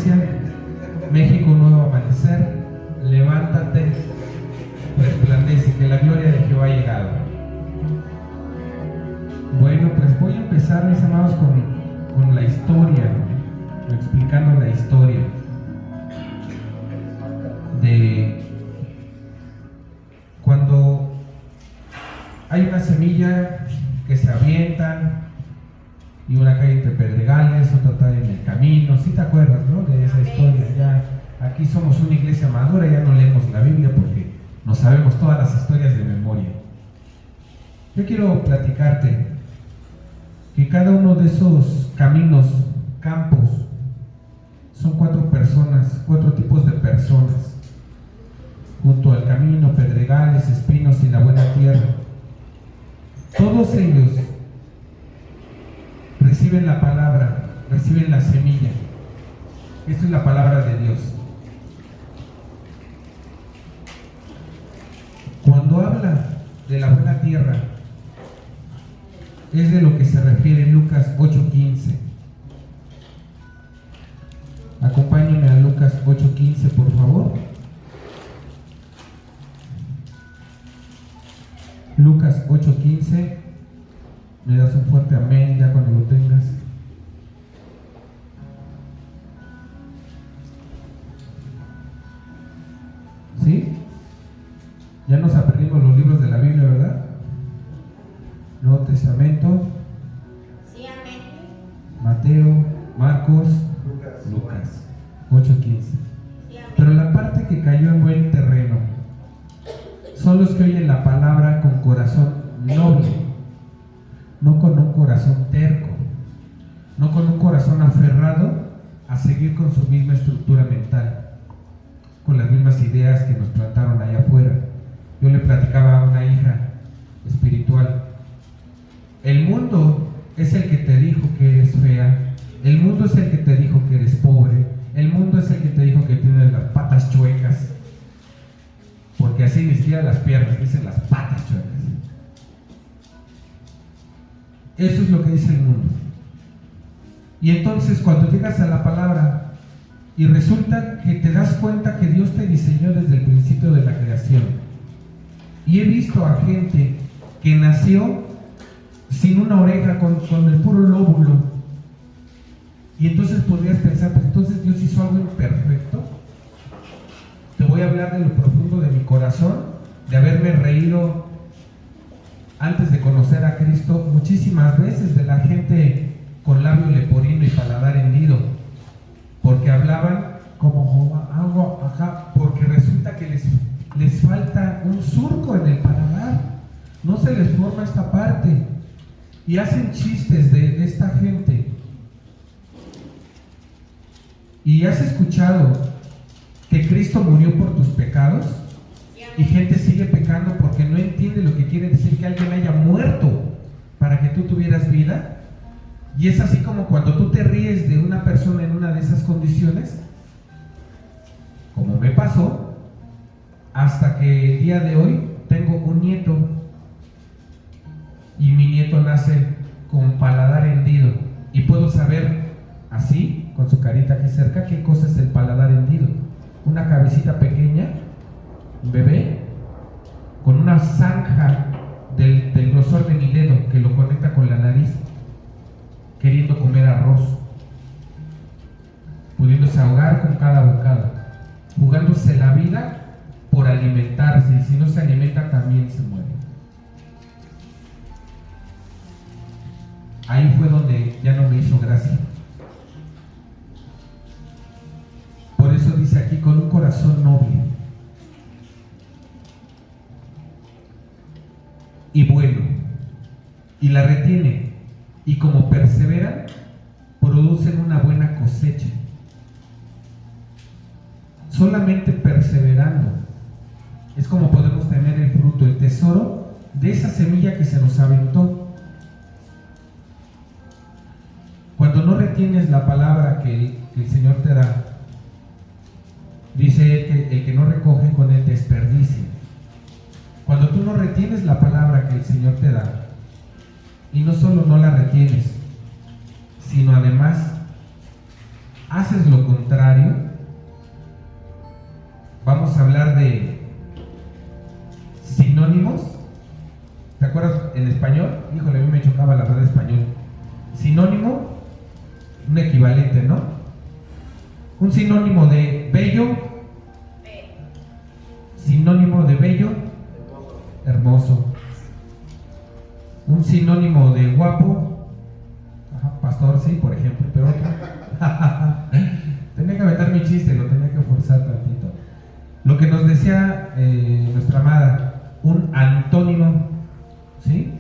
iglesia, México, un nuevo amanecer. Levántate, resplandece, que la gloria de Jehová ha llegado. Bueno, pues voy a empezar, mis amados, con la historia, explicando la historia de cuando hay una semilla que se avientan y una cae entre pedregales, otra cae en el camino. ¿Sí te acuerdas, no? De esa historia. Ya aquí somos una iglesia madura, ya no leemos la Biblia porque nos sabemos todas las historias de memoria. Yo quiero platicarte que cada uno de esos caminos, campos, son 4 personas, 4 tipos de personas, junto al camino, pedregales, espinos y la buena tierra. Todos ellos reciben la palabra, reciben la semilla. Esto es la palabra de Dios. Cuando habla de la buena tierra, es de lo que se refiere en Lucas 8:15. Acompáñenme a Lucas 8:15, por favor. Lucas 8:15. Me das un fuerte amén ya cuando lo tengas. ¿Sí? Ya nos aprendimos los libros de la Biblia, ¿verdad? Nuevo Testamento. Sí, amén. Mateo, Marcos, Lucas 8:15. Sí, amén. Pero la parte que cayó en buen terreno son los que oyen la palabra con corazón noble, no con un corazón terco, no con un corazón aferrado a seguir con su misma estructura mental, con las mismas ideas que nos plantaron allá afuera. Yo le platicaba a una hija espiritual: el mundo es el que te dijo que eres fea, el mundo es el que te dijo que eres pobre, el mundo es el que te dijo que tienes las patas chuecas, porque así ni siquiera las piernas, dicen las patas chuecas. Eso es lo que dice el mundo. Y entonces cuando llegas a la palabra y resulta que te das cuenta que Dios te diseñó desde el principio de la creación, y he visto a gente que nació sin una oreja, con el puro lóbulo, y entonces podrías pensar, pues entonces Dios hizo algo imperfecto. Te voy a hablar de lo profundo de mi corazón, de haberme reído antes de conocer a Cristo muchísimas veces de la gente con labio leporino y paladar hendido, porque hablaban como algo acá, porque resulta que les falta un surco en el paladar, no se les forma esta parte, y hacen chistes de esta gente. ¿Y has escuchado que Cristo murió por tus pecados? Y gente sigue pecando porque no entiende lo que quiere decir que alguien haya muerto para que tú tuvieras vida. Y es así como cuando tú te ríes de una persona en una de esas condiciones, como me pasó, hasta que el día de hoy tengo un nieto y mi nieto nace con paladar hendido, y puedo saber así, con su carita aquí cerca, qué cosa es el paladar hendido. Una cabecita pequeña, un bebé, con una zanja del grosor de mi dedo que lo conecta con la nariz, queriendo comer arroz, pudiéndose ahogar con cada bocado, jugándose la vida por alimentarse, y si no se alimenta también se muere. Ahí fue donde ya no me hizo gracia. Por eso dice aquí, con un corazón noble y bueno, y la retiene, y como perseveran, producen una buena cosecha. Solamente perseverando es como podemos tener el fruto, el tesoro de esa semilla que se nos aventó. Cuando no retienes la palabra que el Señor te da, dice que el que no recoge con él desperdicia. Cuando tú no retienes la palabra que el Señor te da, y no solo no la retienes, sino además haces lo contrario, vamos a hablar de sinónimos. ¿Te acuerdas en español? Híjole, a mí me chocaba la verdad español. Sinónimo, un equivalente, ¿no? Un sinónimo de bello, sinónimo de bello, hermoso. Un sinónimo de guapo, pastor, sí, por ejemplo, pero otro. Tenía que aventar mi chiste, lo tenía que forzar tantito. Lo que nos decía nuestra amada, un antónimo, ¿sí?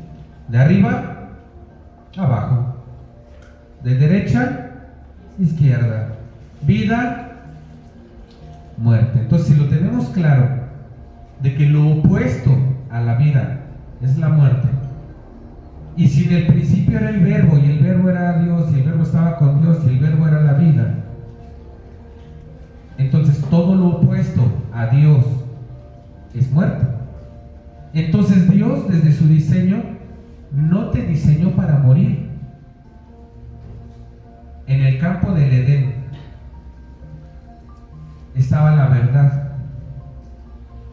De arriba, abajo. De derecha, izquierda. Vida, muerte. Entonces, si lo tenemos claro, de que lo opuesto a la vida es la muerte, y si en el principio era el verbo, y el verbo era Dios, y el verbo estaba con Dios, y el verbo era la vida, entonces todo lo opuesto a Dios es muerte. Entonces Dios, desde su diseño, no te diseñó para morir. En el campo del Edén estaba la verdad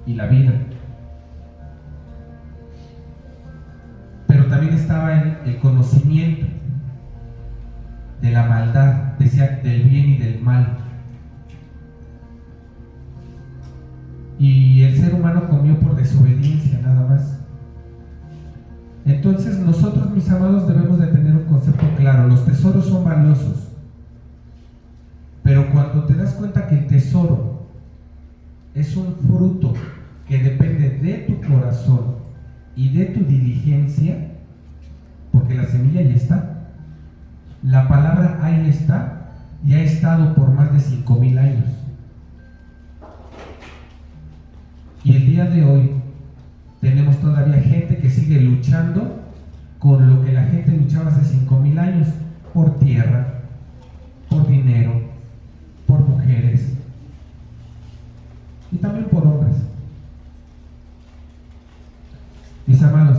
y la vida, pero también estaba el conocimiento de la maldad, decía, del bien y del mal. Y el ser humano comió por desobediencia, nada más. Entonces nosotros, mis amados, debemos de tener un concepto claro. Los tesoros son valiosos, pero cuando te das cuenta que el tesoro es un fruto que depende de tu corazón y de tu diligencia, porque la semilla ya está, la palabra ahí está, y ha estado por más de 5,000 años. Y el día de hoy tenemos todavía gente que sigue luchando con lo que la gente luchaba hace 5,000 años, por tierra, por dinero, por mujeres y también por hombres. Mis amados,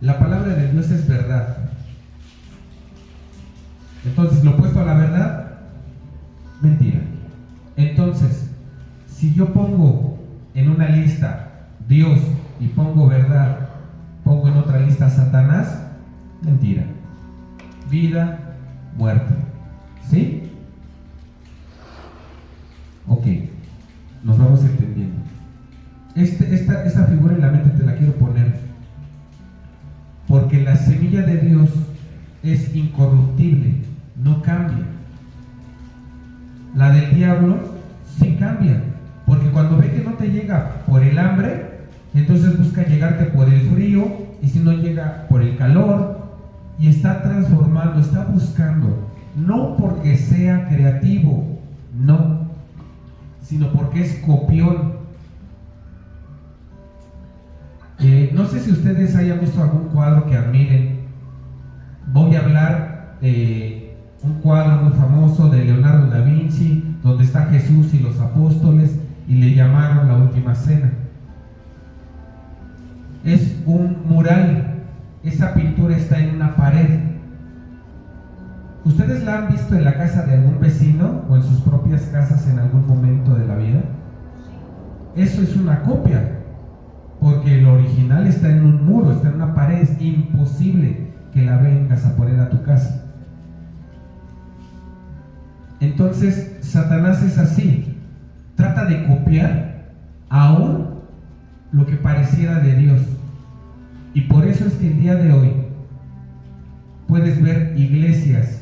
la palabra de Dios es verdad. Entonces, lo opuesto a la verdad, mentira. Entonces, si yo pongo en una lista Dios y pongo verdad, pongo en otra lista Satanás, mentira. Vida, muerte. ¿Sí? Ok, nos vamos entendiendo. Esta figura en la mente te la quiero poner porque la semilla de Dios es incorruptible, no cambia. La del diablo sí cambia, porque cuando ve que no te llega por el hambre, entonces busca llegarte por el frío, y si no llega por el calor, y está transformando, está buscando, no porque sea creativo, no, sino porque es copión. No sé si ustedes hayan visto algún cuadro que admiren. Voy a hablar de un cuadro muy famoso de Leonardo da Vinci, donde está Jesús y los apóstoles, y le llamaron la última cena. Es un mural, esa pintura está en una pared. ¿Ustedes la han visto en la casa de algún vecino o en sus propias casas en algún momento de la vida? Eso es una copia, porque el original está en un muro, está en una pared. Es imposible que la vengas a poner a tu casa. Entonces, Satanás es así, trata de copiar aún lo que pareciera de Dios. Y por eso es que el día de hoy puedes ver iglesias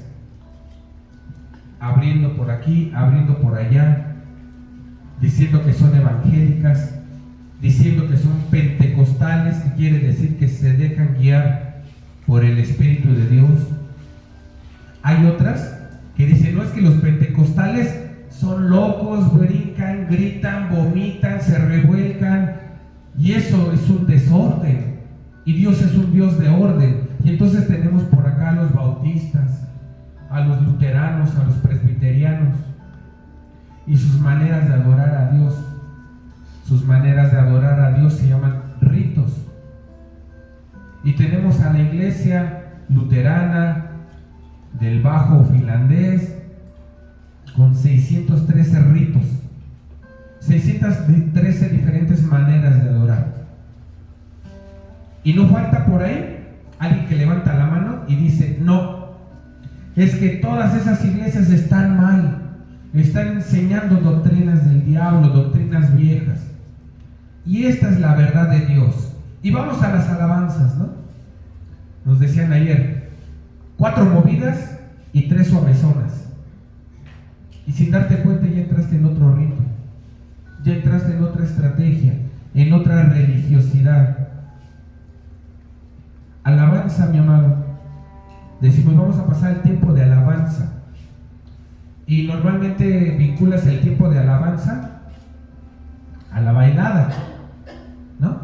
abriendo por aquí, abriendo por allá, diciendo que son evangélicas, diciendo que son pentecostales, que quiere decir que se dejan guiar por el Espíritu de Dios. Hay otras que dicen, no, es que los pentecostales son locos, brincan, gritan, vomitan, se revuelcan, y eso es un desorden, y Dios es un Dios de orden. Y entonces tenemos por acá a los bautistas, a los luteranos, a los presbiterianos, y sus maneras de adorar a Dios. Sus maneras de adorar a Dios se llaman ritos. Y tenemos a la iglesia luterana del Bajo finlandés, con 613 ritos, 613 diferentes maneras de adorar. Y no falta por ahí alguien que levanta la mano y dice: no, es que todas esas iglesias están mal, están enseñando doctrinas del diablo, doctrinas viejas. Y esta es la verdad de Dios. Y vamos a las alabanzas, ¿no? Nos decían ayer, 4 movidas y 3 suavezonas. Y sin darte cuenta ya entraste en otro rito, ya entraste en otra estrategia, en otra religiosidad. Alabanza, mi amado. Decimos, vamos a pasar el tiempo de alabanza. Y normalmente vinculas el tiempo de alabanza a la bailada, ¿no?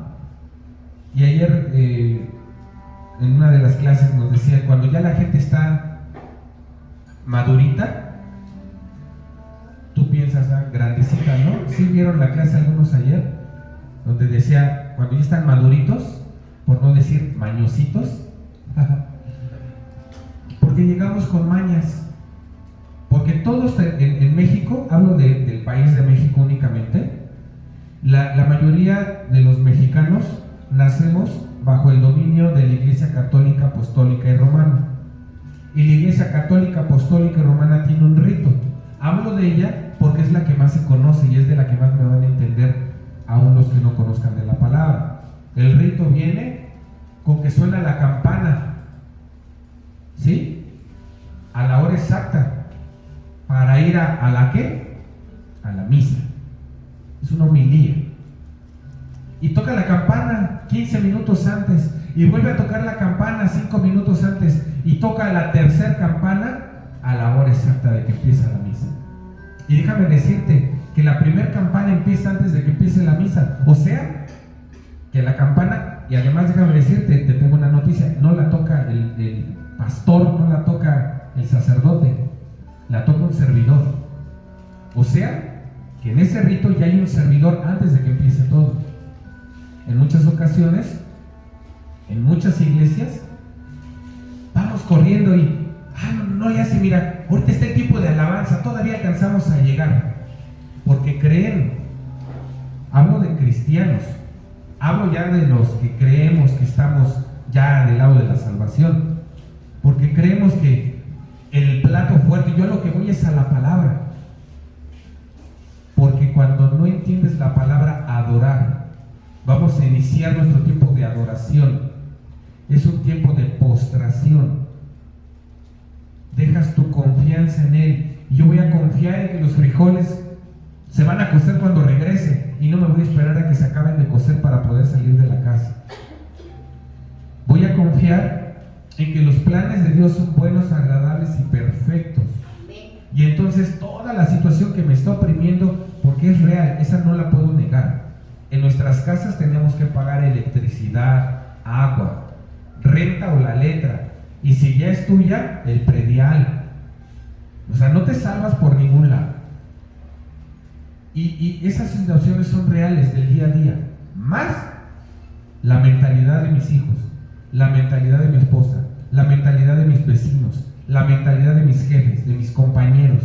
Y ayer en una de las clases nos decía, cuando ya la gente está madurita, tú piensas, grandecita, ¿no? ¿Sí vieron la clase algunos ayer? Donde decía, cuando ya están maduritos, por no decir mañositos, porque llegamos con mañas. Porque todos en México, hablo del país de México únicamente, la mayoría de los mexicanos nacemos bajo el dominio de la Iglesia Católica, Apostólica y Romana. Y la Iglesia Católica, Apostólica y Romana tiene un rito. Hablo de ella porque es la que más se conoce y es de la que más me van a entender aún los que no conozcan de la palabra. El rito viene con que suena la campana, ¿sí? A la hora exacta, para ir a la ¿qué? A la misa. Es una homilía. Y toca la campana 15 minutos antes, y vuelve a tocar la campana 5 minutos antes, y toca la tercera campana a la hora exacta de que empieza la misa. Y déjame decirte que la primera campana empieza antes de que empiece la misa. O sea, que la campana, y además déjame decirte, te tengo una noticia, no la toca el pastor, no la toca el sacerdote, la toca un servidor. O sea, que en ese rito ya hay un servidor antes de que empiece todo. En muchas ocasiones, en muchas iglesias, vamos corriendo y no le hace, mira, ahorita está el tiempo de alabanza, todavía alcanzamos a llegar, porque creen. Hablo de cristianos, hablo ya de los que creemos que estamos ya del lado de la salvación, porque creemos que el plato fuerte, yo lo que voy es a la palabra, porque cuando no entiendes la palabra adorar, vamos a iniciar nuestro tiempo de adoración, es un tiempo de postración. Dejas tu confianza en Él. Y yo voy a confiar en que los frijoles se van a cocer cuando regrese, y no me voy a esperar a que se acaben de cocer para poder salir de la casa. Voy a confiar en que los planes de Dios son buenos, agradables y perfectos. Y entonces toda la situación que me está oprimiendo, porque es real, esa no la puedo negar. En nuestras casas tenemos que pagar electricidad, agua, renta o la letra. Y si ya es tuya, el predial. O sea, no te salvas por ningún lado. Y esas situaciones son reales del día a día. Más la mentalidad de mis hijos, la mentalidad de mi esposa, la mentalidad de mis vecinos, la mentalidad de mis jefes, de mis compañeros.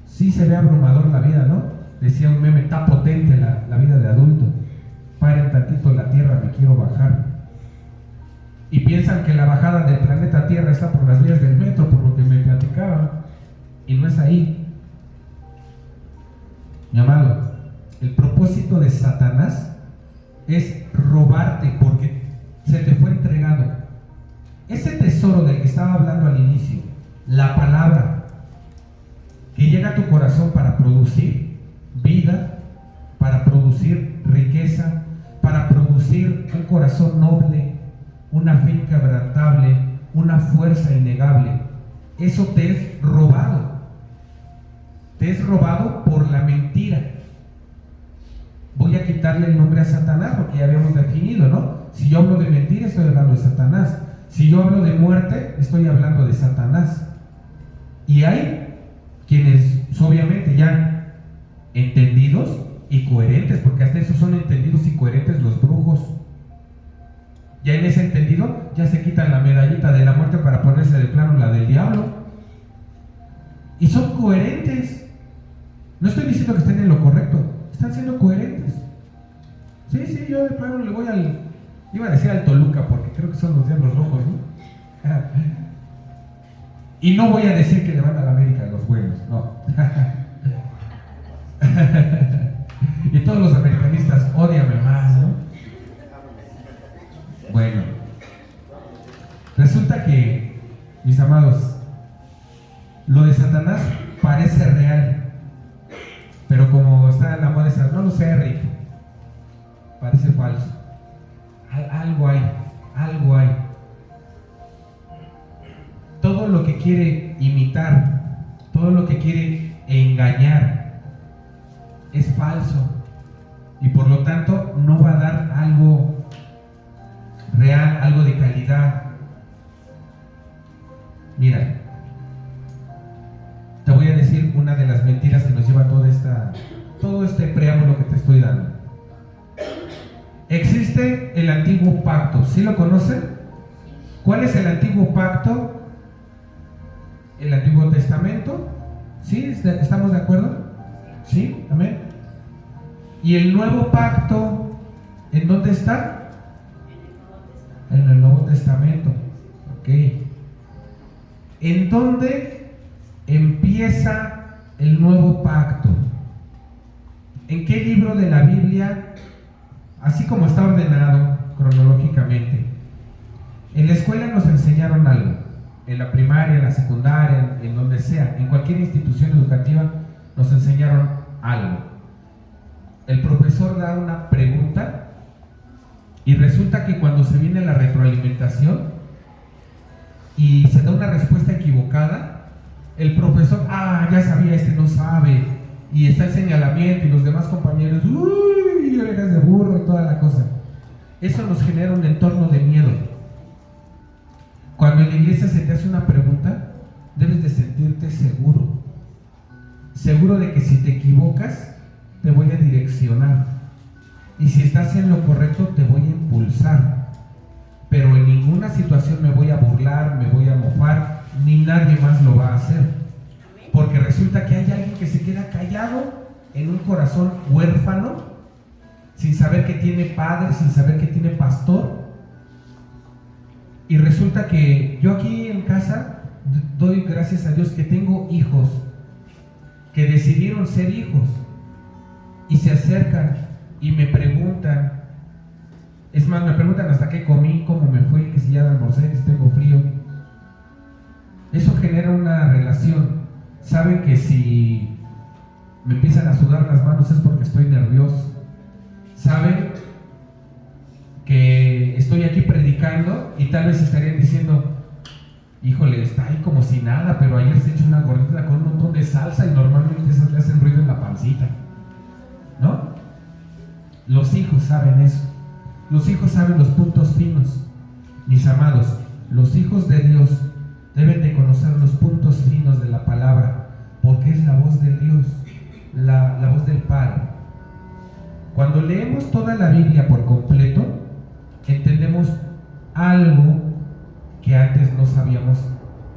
Sí se ve abrumador la vida, ¿no? Decía un meme, está potente la vida de adulto. Paren tantito la tierra, me quiero bajar. Y piensan que la bajada del planeta Tierra está por las vías del metro, por lo que me platicaban, y no es ahí. Mi amado, el propósito de Satanás es robarte, porque se te fue entregado ese tesoro del que estaba hablando al inicio, la palabra, que llega a tu corazón para producir vida, para producir riqueza, para producir un corazón noble, una fe inquebrantable, una fuerza innegable. Eso te es robado. Te es robado por la mentira. Voy a quitarle el nombre a Satanás porque ya habíamos definido, ¿no? Si yo hablo de mentira, estoy hablando de Satanás. Si yo hablo de muerte, estoy hablando de Satanás. Y hay quienes, obviamente, ya entendidos y coherentes, porque hasta eso son entendidos y coherentes los brujos. Ya en ese entendido, ya se quitan la medallita de la muerte para ponerse de plano la del diablo. Y son coherentes. No estoy diciendo que estén en lo correcto, están siendo coherentes. Sí, yo de plano le voy iba a decir al Toluca, porque creo que son los Diablos Rojos, ¿no? Y no voy a decir que le van a la América los buenos, no. Y todos los americanistas, ódiame más, ¿no? Bueno, resulta que, mis amados, lo de Satanás parece real, pero como está en la moda esa, no lo sé, Rick, parece falso. Algo hay. Todo lo que quiere imitar, todo lo que quiere engañar, es falso. Y por lo tanto no va a dar algo real, algo de calidad. Mira, te voy a decir una de las mentiras que nos lleva todo este preámbulo que te estoy dando. Existe el antiguo pacto, ¿sí lo conocen? ¿Cuál es el antiguo pacto? El Antiguo Testamento. ¿Sí? ¿Estamos de acuerdo? ¿Sí? Amén. ¿Y el nuevo pacto en dónde está? En el Nuevo Testamento. Ok. ¿En dónde empieza el nuevo pacto? ¿En qué libro de la Biblia? Así como está ordenado cronológicamente. En la escuela nos enseñaron algo. En la primaria, en la secundaria, en donde sea, en cualquier institución educativa nos enseñaron algo. El profesor da una pregunta y resulta que cuando se viene la retroalimentación y se da una respuesta equivocada, el profesor, ya sabía, este no sabe, y está el señalamiento y los demás compañeros, uy, orejas de burro y toda la cosa. Eso nos genera un entorno de miedo. Cuando en la iglesia se te hace una pregunta, debes de sentirte seguro de que si te equivocas, te voy a direccionar, y si estás en lo correcto, te voy a impulsar, pero en ninguna situación me voy a burlar, me voy a mofar, ni nadie más lo va a hacer, porque resulta que hay alguien que se queda callado en un corazón huérfano, sin saber que tiene padre, sin saber que tiene pastor. Y resulta que yo aquí en casa doy gracias a Dios que tengo hijos que decidieron ser hijos y se acercan y me preguntan. Es más, me preguntan hasta qué comí, cómo me fue, que si ya almorcé, que si tengo frío. Eso genera una relación. Saben que si me empiezan a sudar las manos es porque estoy nervioso. Saben que estoy aquí predicando y tal vez estarían diciendo, híjole, está ahí como si nada, pero ayer se echó una gordita con un montón de salsa y normalmente esas le hacen ruido en la pancita, ¿no? Los hijos saben eso. Los hijos saben los puntos finos. Mis amados, los hijos de Dios deben de conocer los puntos finos de la palabra, porque es la voz de Dios, la voz del Padre. Cuando leemos toda la Biblia por completo, entendemos algo que antes no sabíamos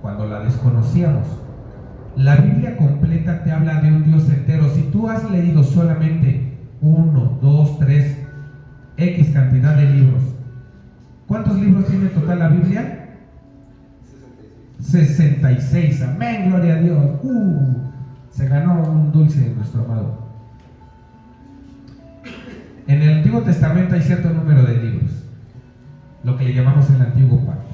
cuando la desconocíamos. La Biblia completa te habla de un Dios entero. Si tú has leído solamente 1, 2, 3, X cantidad de libros, ¿cuántos libros tiene en total la Biblia? 66. Amén, gloria a Dios. Se ganó un dulce de nuestro amado. En el Antiguo Testamento hay cierto número de libros, lo que le llamamos el Antiguo Pacto.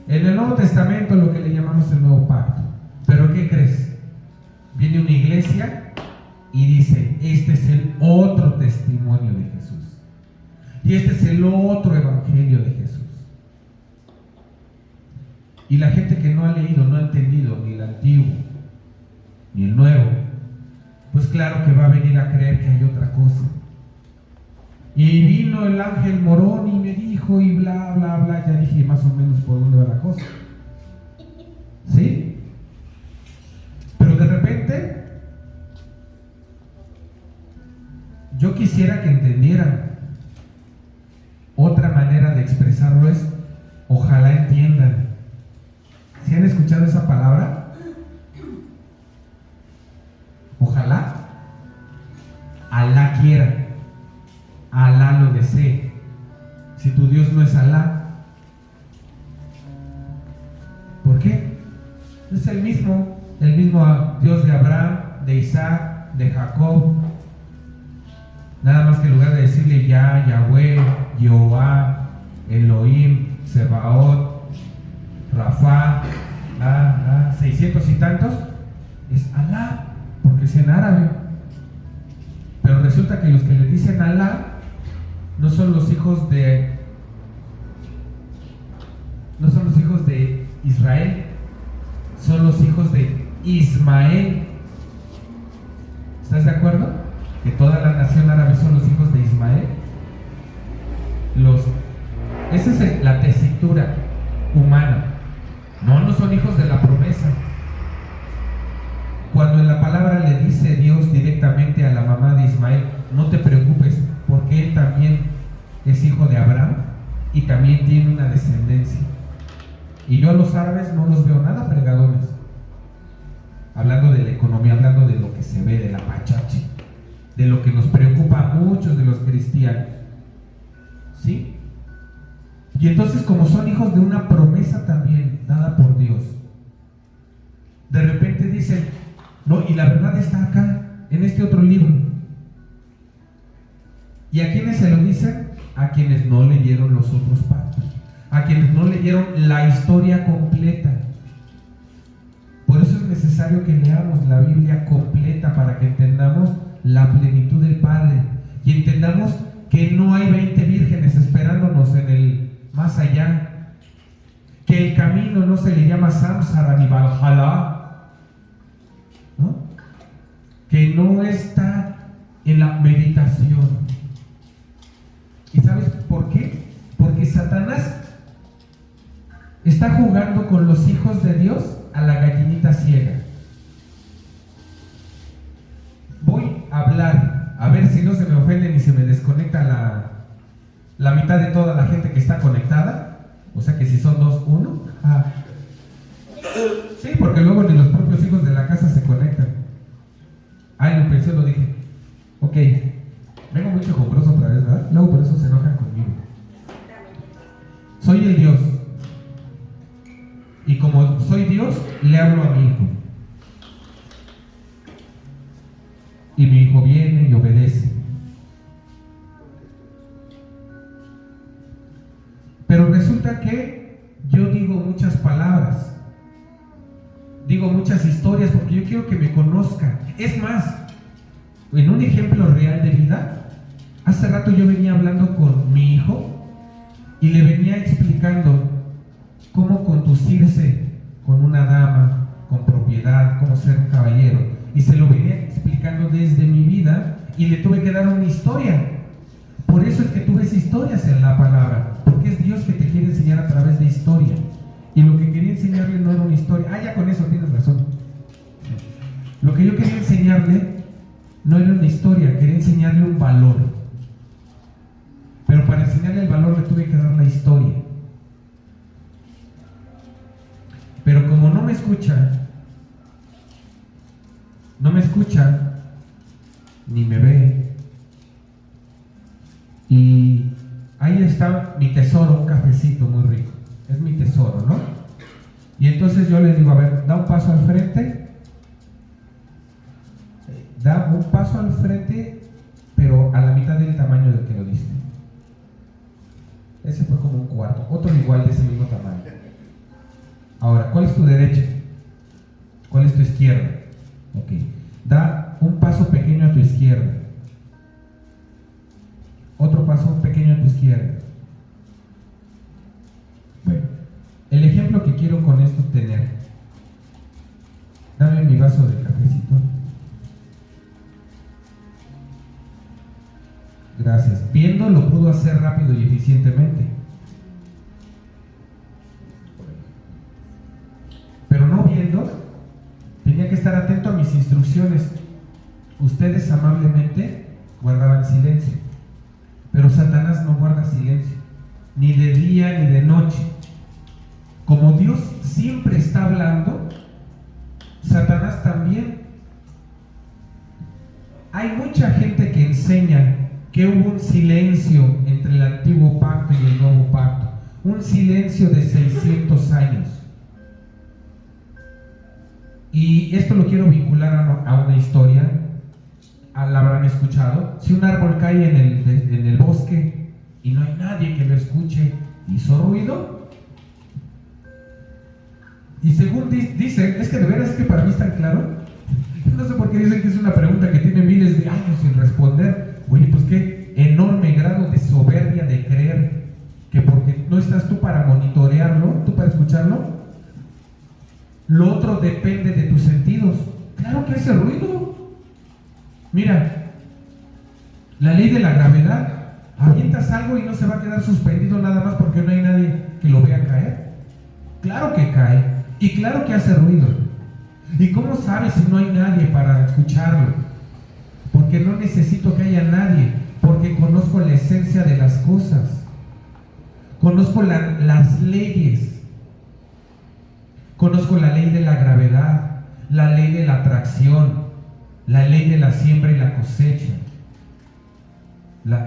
En el Nuevo Testamento lo que le llamamos el Nuevo Pacto. ¿Pero qué crees? Viene una iglesia y dice, este es el otro testimonio de Jesús, y este es el otro evangelio de Jesús. Y la gente que no ha leído, no ha entendido ni el Antiguo ni el Nuevo, pues claro que va a venir a creer que hay otra cosa. Y vino el ángel Morón y me dijo y bla, bla, bla. Ya dije más o menos por dónde va la cosa. ¿Sí? Pero de repente, yo quisiera que entendieran. Otra manera de expresarlo es, ojalá entiendan. ¿Sí han escuchado esa palabra? Ojalá Alá quiera, Alá lo desee. Si tu Dios no es Alá, ¿por qué? Es el mismo Dios de Abraham, de Isaac, de Jacob. Nada más que en lugar de decirle Yahweh, Jehová, Elohim, Sebaot, Rafa, 600 y tantos, es Alá, porque es en árabe. Pero resulta que los que le dicen Alá no son los hijos de Israel, son los hijos de Ismael. ¿Estás de acuerdo? Que toda la nación árabe son los hijos de Ismael. Esa es la tesitura humana. No son hijos de la promesa. Cuando en la palabra le dice Dios directamente a la mamá de Ismael, no te preocupes, porque él también es hijo de Abraham y también tiene una descendencia. Y yo a los árabes no los veo nada fregadones. Hablando de la economía, hablando de lo que se ve, de la pachachi, de lo que nos preocupa a muchos de los cristianos. ¿Sí? Y entonces, como son hijos de una promesa también dada por Dios, de repente dicen, no, y la verdad está acá, en este otro libro. ¿Y a quiénes se lo dicen? A quienes no leyeron los otros pactos, a quienes no leyeron la historia completa. Por eso es necesario que leamos la Biblia completa, para que entendamos la plenitud del Padre y entendamos que no hay 20 vírgenes esperándonos en el más allá, que el camino no se le llama Samsara ni Valhalla, ¿no? Que no está en la meditación. ¿Y sabes por qué? Porque Satanás está jugando con los hijos de Dios a la gallinita ciega. Voy a hablar, a ver si no se me ofenden y se me desconecta la mitad de toda la gente que está conectada. O sea que si son 2, 1. Sí, porque luego ni los propios hijos de la casa se conectan. Lo pensé, lo dije. Ok, vengo muy quejumbroso otra vez, ¿verdad? Luego por eso se enojan conmigo. Soy el Dios. Y como soy Dios, le hablo a mi hijo. Y mi hijo viene y obedece. Pero resulta que yo digo muchas palabras, digo muchas historias, porque yo quiero que me conozcan. Es más, en un ejemplo real de vida, hace rato yo venía hablando con mi hijo y le venía explicando cómo conducirse con una dama, con propiedad, cómo ser un caballero. Y se lo venía explicando desde mi vida y le tuve que dar una historia. Por eso es que tú ves historias en la palabra, porque es Dios que te quiere enseñar a través de historia. Y lo que quería enseñarle no era una historia. Ya con eso tienes razón. Lo que yo quería enseñarle no era una historia, quería enseñarle un valor. Pero para enseñarle el valor le tuve que dar la historia. Pero como no me escucha, ni me ve, y ahí está mi tesoro, un cafecito muy rico, es mi tesoro, ¿no? Y entonces yo le digo, a ver, da un paso al frente, pero a la mitad del tamaño del que lo diste. Ese fue como un cuarto, otro igual de ese mismo tamaño. Ahora, ¿cuál es tu derecha? ¿Cuál es tu izquierda? Ok, da un paso pequeño a tu izquierda, otro paso pequeño a tu izquierda. Bueno, el ejemplo que quiero con esto tener, dame mi vaso de cafecito. Gracias. Viendo lo pudo hacer rápido y eficientemente, pero no viendo, tenía que estar atento a mis instrucciones. Ustedes amablemente guardaban silencio, pero Satanás no guarda silencio, ni de día ni de noche. Como Dios siempre está hablando, Satanás también. hay mucha gente que enseña que hubo un silencio entre el antiguo pacto y el nuevo pacto, un silencio de 600 años. Y esto lo quiero vincular a una historia, la habrán escuchado. Si un árbol cae en el bosque y no hay nadie que lo escuche, ¿hizo ruido? Y según dicen, es que de veras es que para mí es tan claro. No sé por qué dicen que es una pregunta que tiene miles de años sin responder. Oye, pues qué enorme grado de soberbia de creer que porque no estás tú para monitorearlo, tú para escucharlo, lo otro depende de tus sentidos. Claro que hace ruido. Mira, la ley de la gravedad, avientas algo y no se va a quedar suspendido nada más porque no hay nadie que lo vea caer. Claro que cae y claro que hace ruido. ¿Y cómo sabes si no hay nadie para escucharlo? Porque no necesito que haya nadie, porque conozco la esencia de las cosas, conozco las leyes, conozco la ley de la gravedad, la ley de la atracción, la ley de la siembra y la cosecha,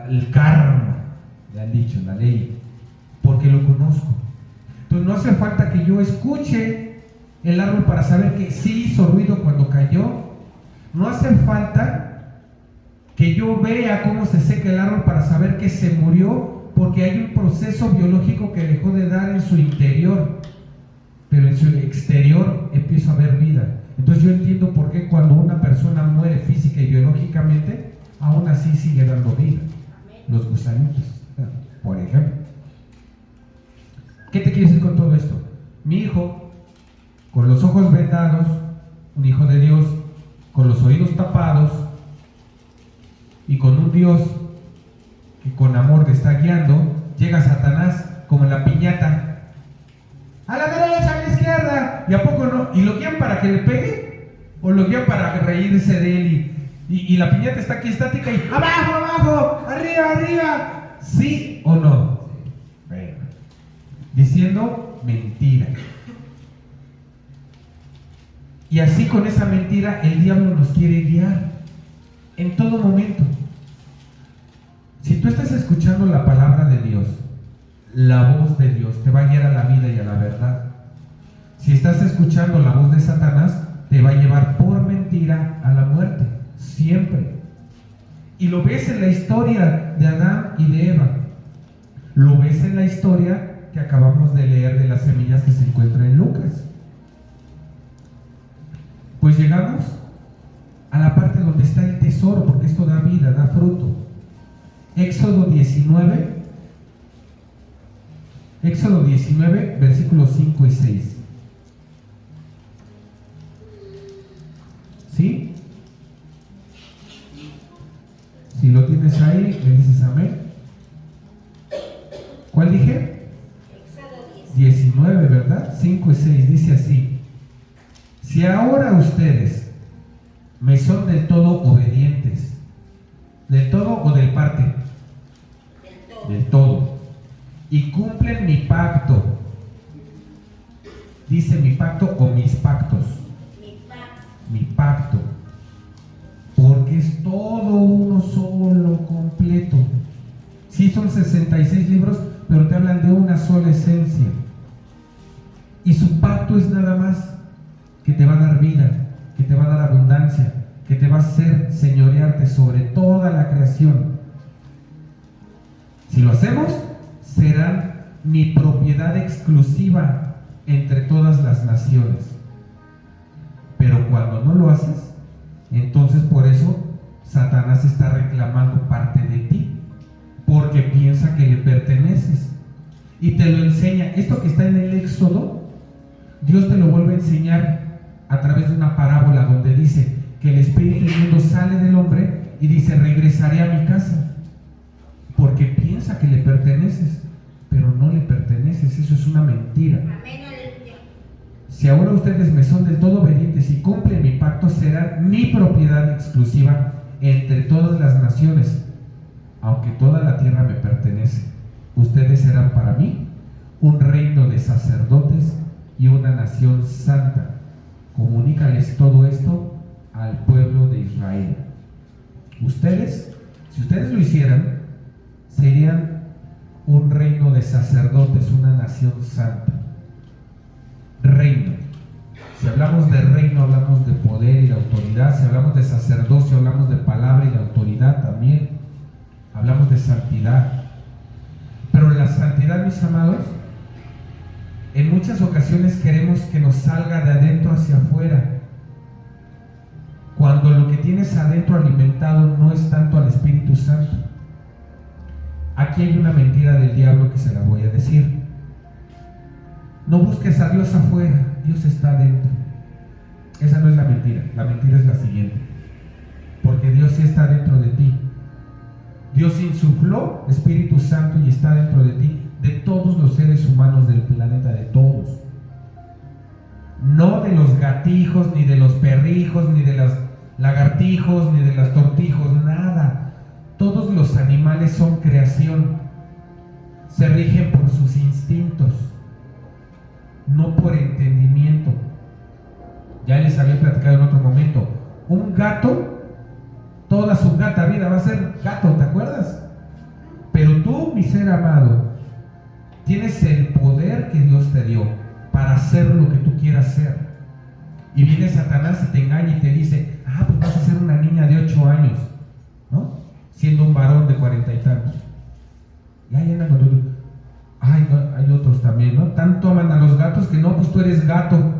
el karma, le han dicho, la ley, porque lo conozco. Entonces no hace falta que yo escuche el árbol para saber que sí hizo ruido cuando cayó. No hace falta que yo vea cómo se seca el árbol para saber que se murió, porque hay un proceso biológico que dejó de dar en su interior, pero en su exterior empieza a haber vida. Entonces yo entiendo por qué cuando una persona muere física y biológicamente, aún así sigue dando vida. Los gusanitos, por ejemplo. ¿Qué te quiere decir con todo esto? Mi hijo, con los ojos vendados, un hijo de Dios, con los oídos tapados y con un Dios que con amor te está guiando, llega Satanás como en la piñata, a la derecha, a la izquierda, y a poco no, y lo guían para que le pegue, o lo guían para reírse de él, y la piñata está aquí estática y abajo, abajo, arriba, arriba, ¿sí o no? Bueno, diciendo mentira. Y así con esa mentira el diablo nos quiere guiar en todo momento. Si tú estás escuchando la palabra de Dios, la voz de Dios te va a guiar a la vida y a la verdad. Si estás escuchando la voz de Satanás, te va a llevar por mentira a la muerte, siempre. Y lo ves en la historia de Adán y de Eva. Lo ves en la historia que acabamos de leer de las semillas que se encuentran en Lucas. Pues llegamos a la parte donde está el tesoro, porque esto da vida, da fruto. Éxodo 19, versículos 5 y 6. ¿Sí? Si lo tienes ahí, me dices amén. ¿Cuál dije? Éxodo 19, ¿verdad? 5 y 6, dice así: si ahora ustedes me son del todo obedientes, ¿del todo o del parte? Del todo. Y cumplen mi pacto. Dice mi pacto o mis pactos. Mi pacto. Porque es todo uno solo, completo. Sí, son 66 libros, pero te hablan de una sola esencia. Y su pacto es nada más que te va a dar vida, que te va a dar abundancia, que te va a hacer señorearte sobre toda la creación. Si lo hacemos, serán mi propiedad exclusiva entre todas las naciones. Pero cuando no lo haces, entonces por eso Satanás está reclamando parte de ti, porque piensa que le perteneces y te lo enseña. Esto que está en el Éxodo, Dios te lo vuelve a enseñar a través de una parábola donde dice que el espíritu inmundo sale del hombre y dice: regresaré a mi casa, porque piensa que le perteneces, pero no le perteneces. Eso es una mentira. Amén, aleluya. Si ahora ustedes me son del todo obedientes y cumplen mi pacto, será mi propiedad exclusiva entre todas las naciones. Aunque toda la tierra me pertenece, ustedes serán para mí un reino de sacerdotes y una nación santa. Comunícales todo esto al pueblo de Israel. ustedes, si ustedes lo hicieran, serían un reino de sacerdotes, una nación santa. Reino. Si hablamos de reino, hablamos de poder y de autoridad. Si hablamos de sacerdocio, hablamos de palabra y de autoridad también. Hablamos de santidad. Pero la santidad, mis amados, en muchas ocasiones queremos que nos salga de adentro hacia afuera, cuando lo que tienes adentro alimentado no es tanto al Espíritu Santo. Aquí hay una mentira del diablo que se la voy a decir. No busques a Dios afuera, Dios está adentro. Esa no es la mentira es la siguiente. Porque Dios sí está dentro de ti. Dios insufló Espíritu Santo y está dentro de ti, de todos los seres humanos del planeta, de todos. No de los gatijos, ni de los perrijos, ni de los lagartijos, ni de los tortijos, nada. Todos los animales son creación. Se rigen por sus instintos, no por entendimiento. Ya les había platicado en otro momento. Un gato, toda su gata vida va a ser gato, ¿te acuerdas? Pero tú, mi ser amado, tienes el poder que Dios te dio para hacer lo que tú quieras hacer. Y viene Satanás y te engaña y te dice, pues vas a ser una niña de 8 años, ¿no? Siendo un varón de 40 y tantos. Y ahí andan con todo. No, hay otros también, ¿no? Tanto aman a los gatos que no, pues tú eres gato.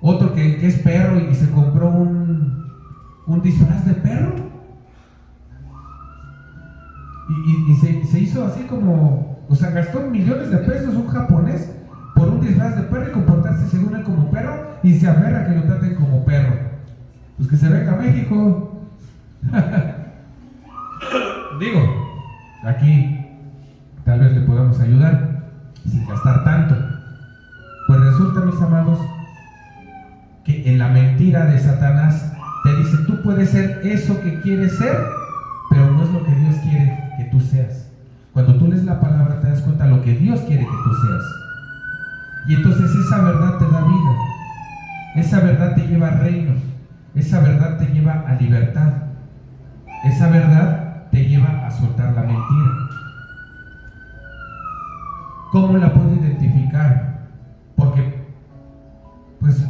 Otro que es perro y se compró un disfraz de perro. Y se hizo así como, o sea, gastó millones de pesos un japonés por un disfraz de perro y comportarse según él como perro, y se aferra a que lo traten como perro. Pues que se venga a México. Digo, aquí tal vez le podamos ayudar sin gastar tanto. Pues resulta, mis amados, que en la mentira de Satanás te dice, tú puedes ser eso que quieres ser, pero no es lo que Dios quiere que tú seas. Cuando tú lees la palabra te das cuenta de lo que Dios quiere que tú seas. Y entonces esa verdad te da vida. Esa verdad te lleva a reino. Esa verdad te lleva a libertad. Esa verdad te lleva a soltar la mentira. ¿Cómo la puedo identificar? Porque, pues,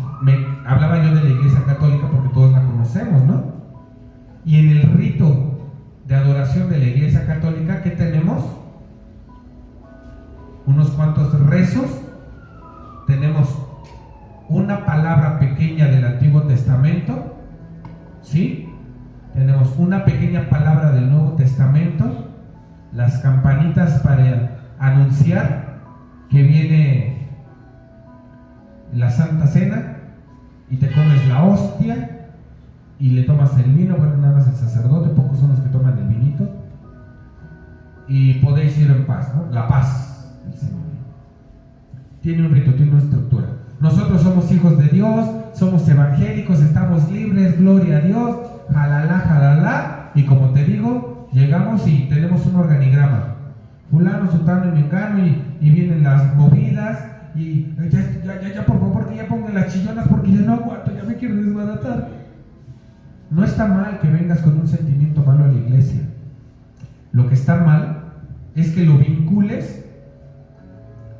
hablaba yo de la Iglesia Católica porque todos la conocemos, ¿no? Y en el rito de adoración de la Iglesia Católica, ¿qué tenemos? Unos cuantos rezos. Tenemos una palabra pequeña del Antiguo Testamento, ¿sí? Tenemos una pequeña palabra del Nuevo Testamento, las campanitas para anunciar que viene la Santa Cena, y te comes la hostia y le tomas el vino. Bueno, nada más el sacerdote, pocos son los que toman el vinito, y podéis ir en paz, ¿no? La paz del Señor. Tiene un rito, tiene una estructura. Nosotros somos hijos de Dios, somos evangélicos, estamos libres, gloria a Dios, jalala, jalala. Y como te digo, llegamos y tenemos un organigrama. Fulano, sutano y mengano, y vienen las movidas, y ya por favor que ya pongan las chillonas porque ya no aguanto, ya me quiero desbaratar. No está mal que vengas con un sentimiento malo a la iglesia. Lo que está mal es que lo vincules,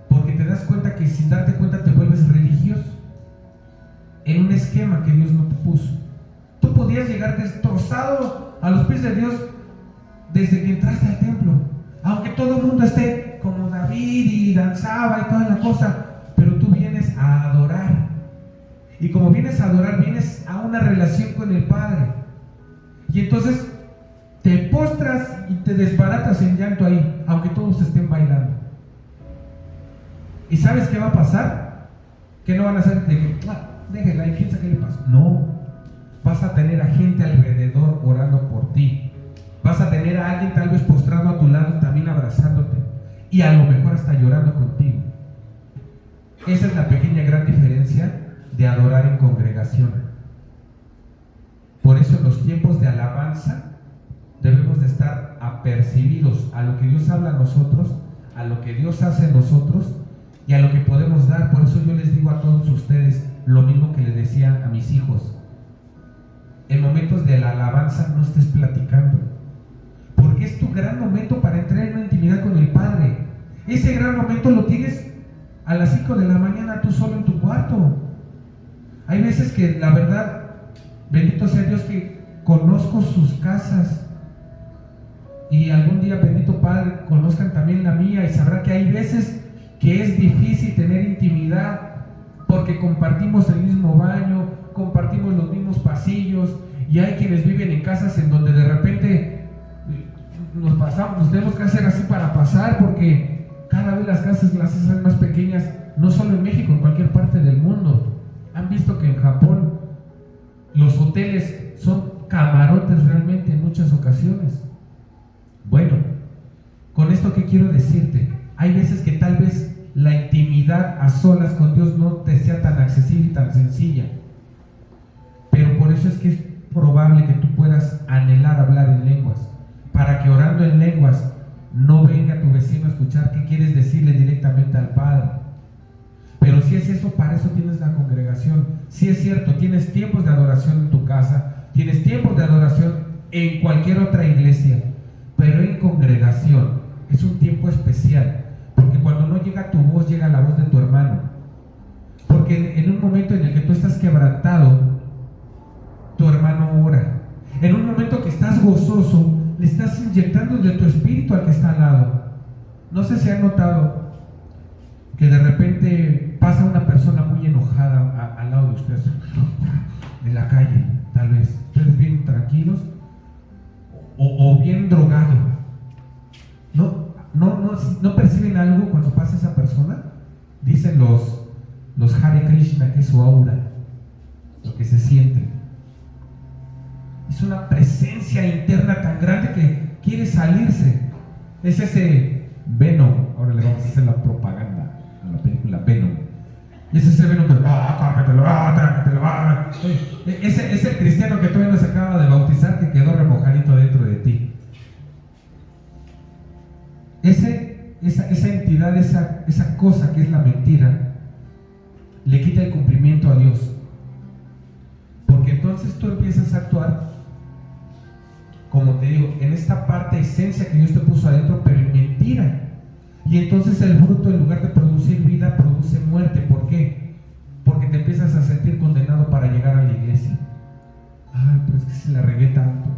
porque te das cuenta que sin darte cuenta te vuelves religioso en un esquema que Dios no te puso. Tú podías llegar destrozado a los pies de Dios desde que entraste al templo, aunque todo el mundo esté como David y danzaba y toda la cosa, pero tú vienes a adorar. Y como vienes a adorar, vienes a una relación con el Padre. Y entonces te postras y te desbaratas en llanto ahí, aunque todos estén bailando. ¿Y sabes qué va a pasar? Que no van a hacer de que, déjela y piensa qué le pasó. No, vas a tener a gente alrededor orando por ti. Vas a tener a alguien tal vez postrado a tu lado también abrazándote, y a lo mejor hasta llorando contigo. Esa es la pequeña gran diferencia de adorar en congregación. Por eso en los tiempos de alabanza debemos de estar apercibidos a lo que Dios habla a nosotros, a lo que Dios hace en nosotros y a lo que podemos dar. Por eso yo les digo a todos ustedes lo mismo que les decía a mis hijos. En momentos de de la alabanza no estés platicando, porque es tu gran momento para entrar en una intimidad con el Padre. Ese gran momento lo tienes a las 5 de la mañana tú solo en tu cuarto. Hay veces que la verdad, bendito sea Dios, que conozco sus casas, y algún día, bendito Padre, conozcan también la mía, y sabrá que hay veces que es difícil tener intimidad porque compartimos el mismo baño, compartimos los mismos pasillos, y hay quienes viven en casas en donde de repente nos tenemos que hacer así para pasar, porque cada vez las casas las hacen más pequeñas, no solo en México, en cualquier parte del mundo. Han visto que en Japón los hoteles son camarotes realmente en muchas ocasiones. Bueno, con esto ¿qué quiero decirte? Hay veces que tal vez la intimidad a solas con Dios no te sea tan accesible y tan sencilla, pero por eso es que es probable que tú puedas anhelar hablar en lenguas, para que orando en lenguas no venga tu vecino a escuchar qué quieres decirle directamente al Padre. Pero si es eso, para eso tienes la congregación. Si es cierto, tienes tiempos de adoración en tu casa, tienes tiempos de adoración en cualquier otra iglesia, pero en congregación es un tiempo especial, porque cuando no llega tu voz, llega la voz de tu hermano. Porque en un momento en el que tú estás quebrantado, tu hermano ora. En un momento que estás gozoso, le estás inyectando de tu espíritu al que está al lado. No sé si han notado que de repente pasa una persona muy enojada al lado de ustedes, en la calle, tal vez. Ustedes bien tranquilos o bien drogado. ¿No perciben algo cuando pasa esa persona? Dicen los Hare Krishna que es su aura, lo que se siente. Es una presencia interna tan grande que quiere salirse. Es ese Venom. Ahora le vamos a hacer la propaganda a la película Venom. Y es ese Venom que es el cristiano que todavía no se acaba de bautizar, que quedó remojadito dentro de ti. Esa entidad, esa cosa que es la mentira, le quita el cumplimiento a Dios, porque entonces tú empiezas a actuar, como te digo, en esta parte esencia que Dios te puso adentro, pero en mentira. Y entonces el fruto, en lugar de producir vida, produce muerte. ¿Por qué? Porque te empiezas a sentir condenado para llegar a la iglesia. Ay, pero es que si la regué tanto,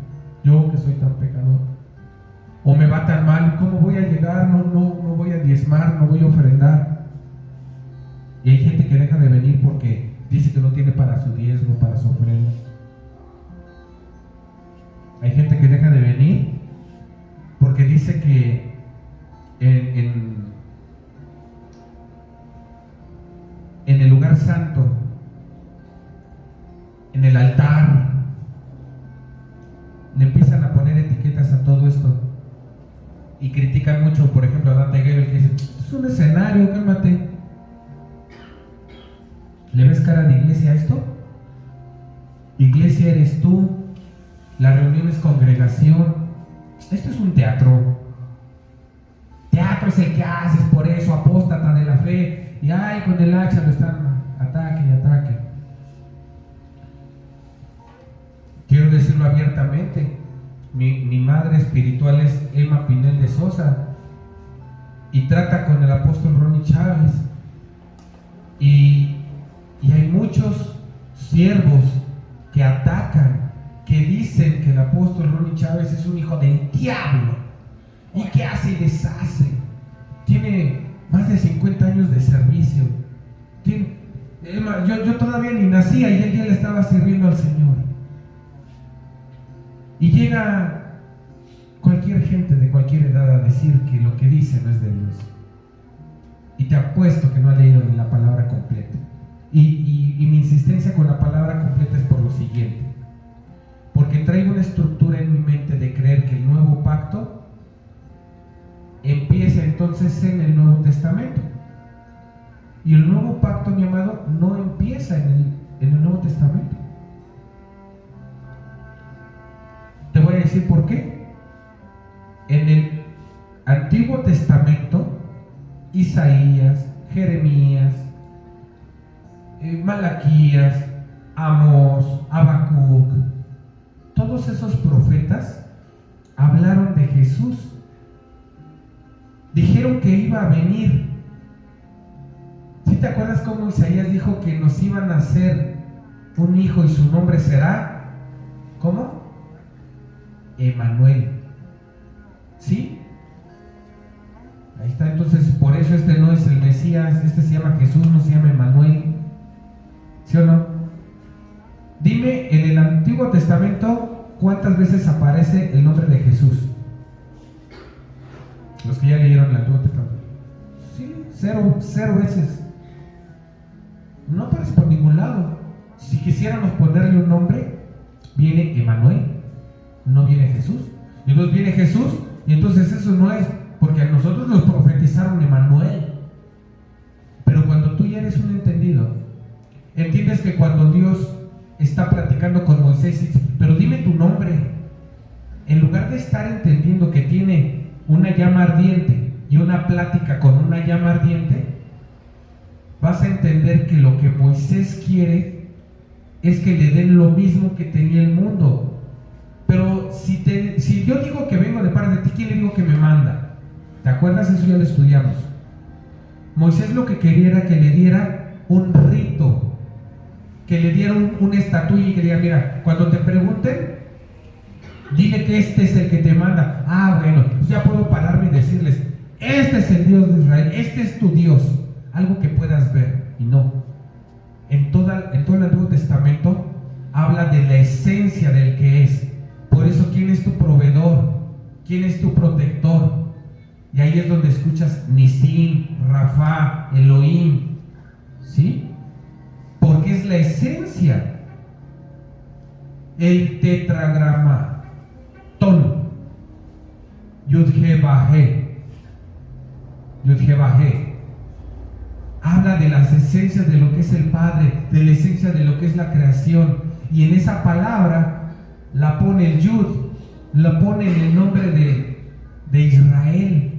yo que soy tan pecador, o me va tan mal, ¿cómo voy a llegar? No voy a diezmar, no voy a ofrendar. Y hay gente que deja de venir porque dice que no tiene para su diezmo, para su ofrenda. Hay gente que deja de venir porque dice que en el lugar santo, en el altar, le empiezan a poner etiquetas a todo esto y critican mucho, por ejemplo, a Dante Gebel, que dice: es un escenario, cálmate. ¿Le ves cara de iglesia a esto? Iglesia eres tú, la reunión es congregación. Esto es un teatro. Teatro es el que haces, por eso, apóstata de la fe, y ay, con el hacha lo están ataque y ataque. Quiero decirlo abiertamente, mi madre espiritual es Emma Pinel de Sosa, y trata con el apóstol Ronnie Chávez, y hay muchos siervos que atacan, que dicen que el apóstol Ronnie Chávez es un hijo del diablo, y que hace y deshace. Tiene más de 50 años de servicio. Yo todavía ni nacía y él ya le estaba sirviendo al Señor. Y llega cualquier gente de cualquier edad a decir que lo que dice no es de Dios. Y te apuesto que no ha leído ni la palabra completa. Y mi insistencia con la palabra completa es por lo siguiente: porque traigo una estructura en mi mente de creer que el nuevo pacto empieza entonces en el Nuevo Testamento. Y el nuevo pacto, mi amado, no empieza en el Nuevo Testamento. Te voy a decir por qué. En el Antiguo Testamento, Isaías, Jeremías, Malaquías, Amós, Habacuc, todos todos esos profetas hablaron de Jesús. Dijeron que iba a venir. ¿Sí te acuerdas cómo Isaías dijo que nos iban a hacer un hijo y su nombre será? ¿Cómo? Emanuel. ¿Sí? Ahí está. Entonces, por eso este no es el Mesías, este se llama Jesús, no se llama Emanuel. ¿Sí o no? Dime, en el Antiguo Testamento, ¿cuántas veces aparece el nombre de Jesús? Los que ya leyeron el Antiguo Testamento. Sí, cero veces. No aparece por ningún lado. Si quisiéramos ponerle un nombre, viene Emanuel, no viene Jesús. Y entonces viene Jesús, y entonces eso no es, porque a nosotros nos profetizaron Emanuel. Pero cuando tú ya eres un entendido, entiendes que cuando Dios está platicando con Moisés, pero dime tu nombre, en lugar de estar entendiendo que tiene una llama ardiente y una plática con una llama ardiente, vas a entender que lo que Moisés quiere es que le den lo mismo que tenía el mundo. Pero si yo digo que vengo de parte de ti, ¿quién le digo que me manda? ¿Te acuerdas? Eso ya lo estudiamos. Moisés lo que quería era que le diera un rito, que le diera una estatuilla y que le diga, mira, cuando te pregunten, dile que este es el que te manda. Ah, bueno, pues ya puedo pararme y decirles, este es el Dios de Israel, este es tu Dios. Algo que puedas ver. Y no. En todo el Antiguo Testamento habla de la esencia del que es. Por eso, ¿quién es tu proveedor? ¿Quién es tu protector? Y ahí es donde escuchas Nisim, Rafa, Elohim. ¿Sí? Porque es la esencia. El tetragrama Ton Yud-He-Vah-He habla de las esencias de lo que es el Padre, de la esencia de lo que es la creación, y en esa palabra la pone el Yud, la pone en el nombre de Israel,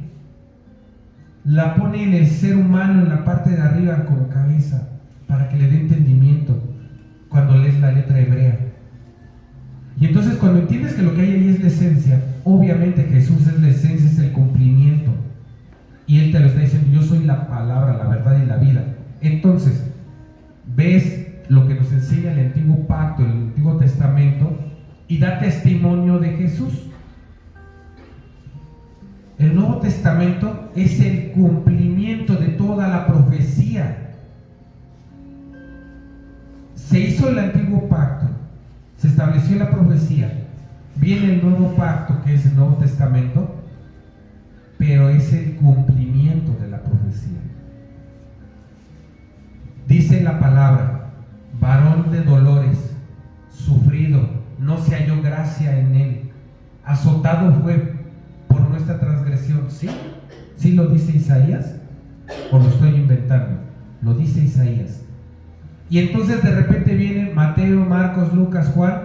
la pone en el ser humano en la parte de arriba como cabeza, para que le dé entendimiento cuando lees la letra hebrea. Y entonces cuando entiendes que lo que hay ahí es la esencia, obviamente Jesús es la esencia, es el cumplimiento. Y Él te lo está diciendo, yo soy la palabra, la verdad y la vida. Entonces, ves lo que nos enseña el Antiguo Pacto, el Antiguo Testamento, y da testimonio de Jesús. El Nuevo Testamento es el cumplimiento de toda la profecía. Se hizo el Antiguo Pacto, se estableció la profecía, viene el Nuevo Pacto, que es el Nuevo Testamento, pero es el cumplimiento de la profecía. Dice la palabra, varón de dolores, sufrido, no se halló gracia en él, azotado fue por nuestra transgresión. ¿Sí? ¿Sí lo dice Isaías? ¿O lo estoy inventando? Lo dice Isaías. Y entonces de repente viene Mateo, Marcos, Lucas, Juan,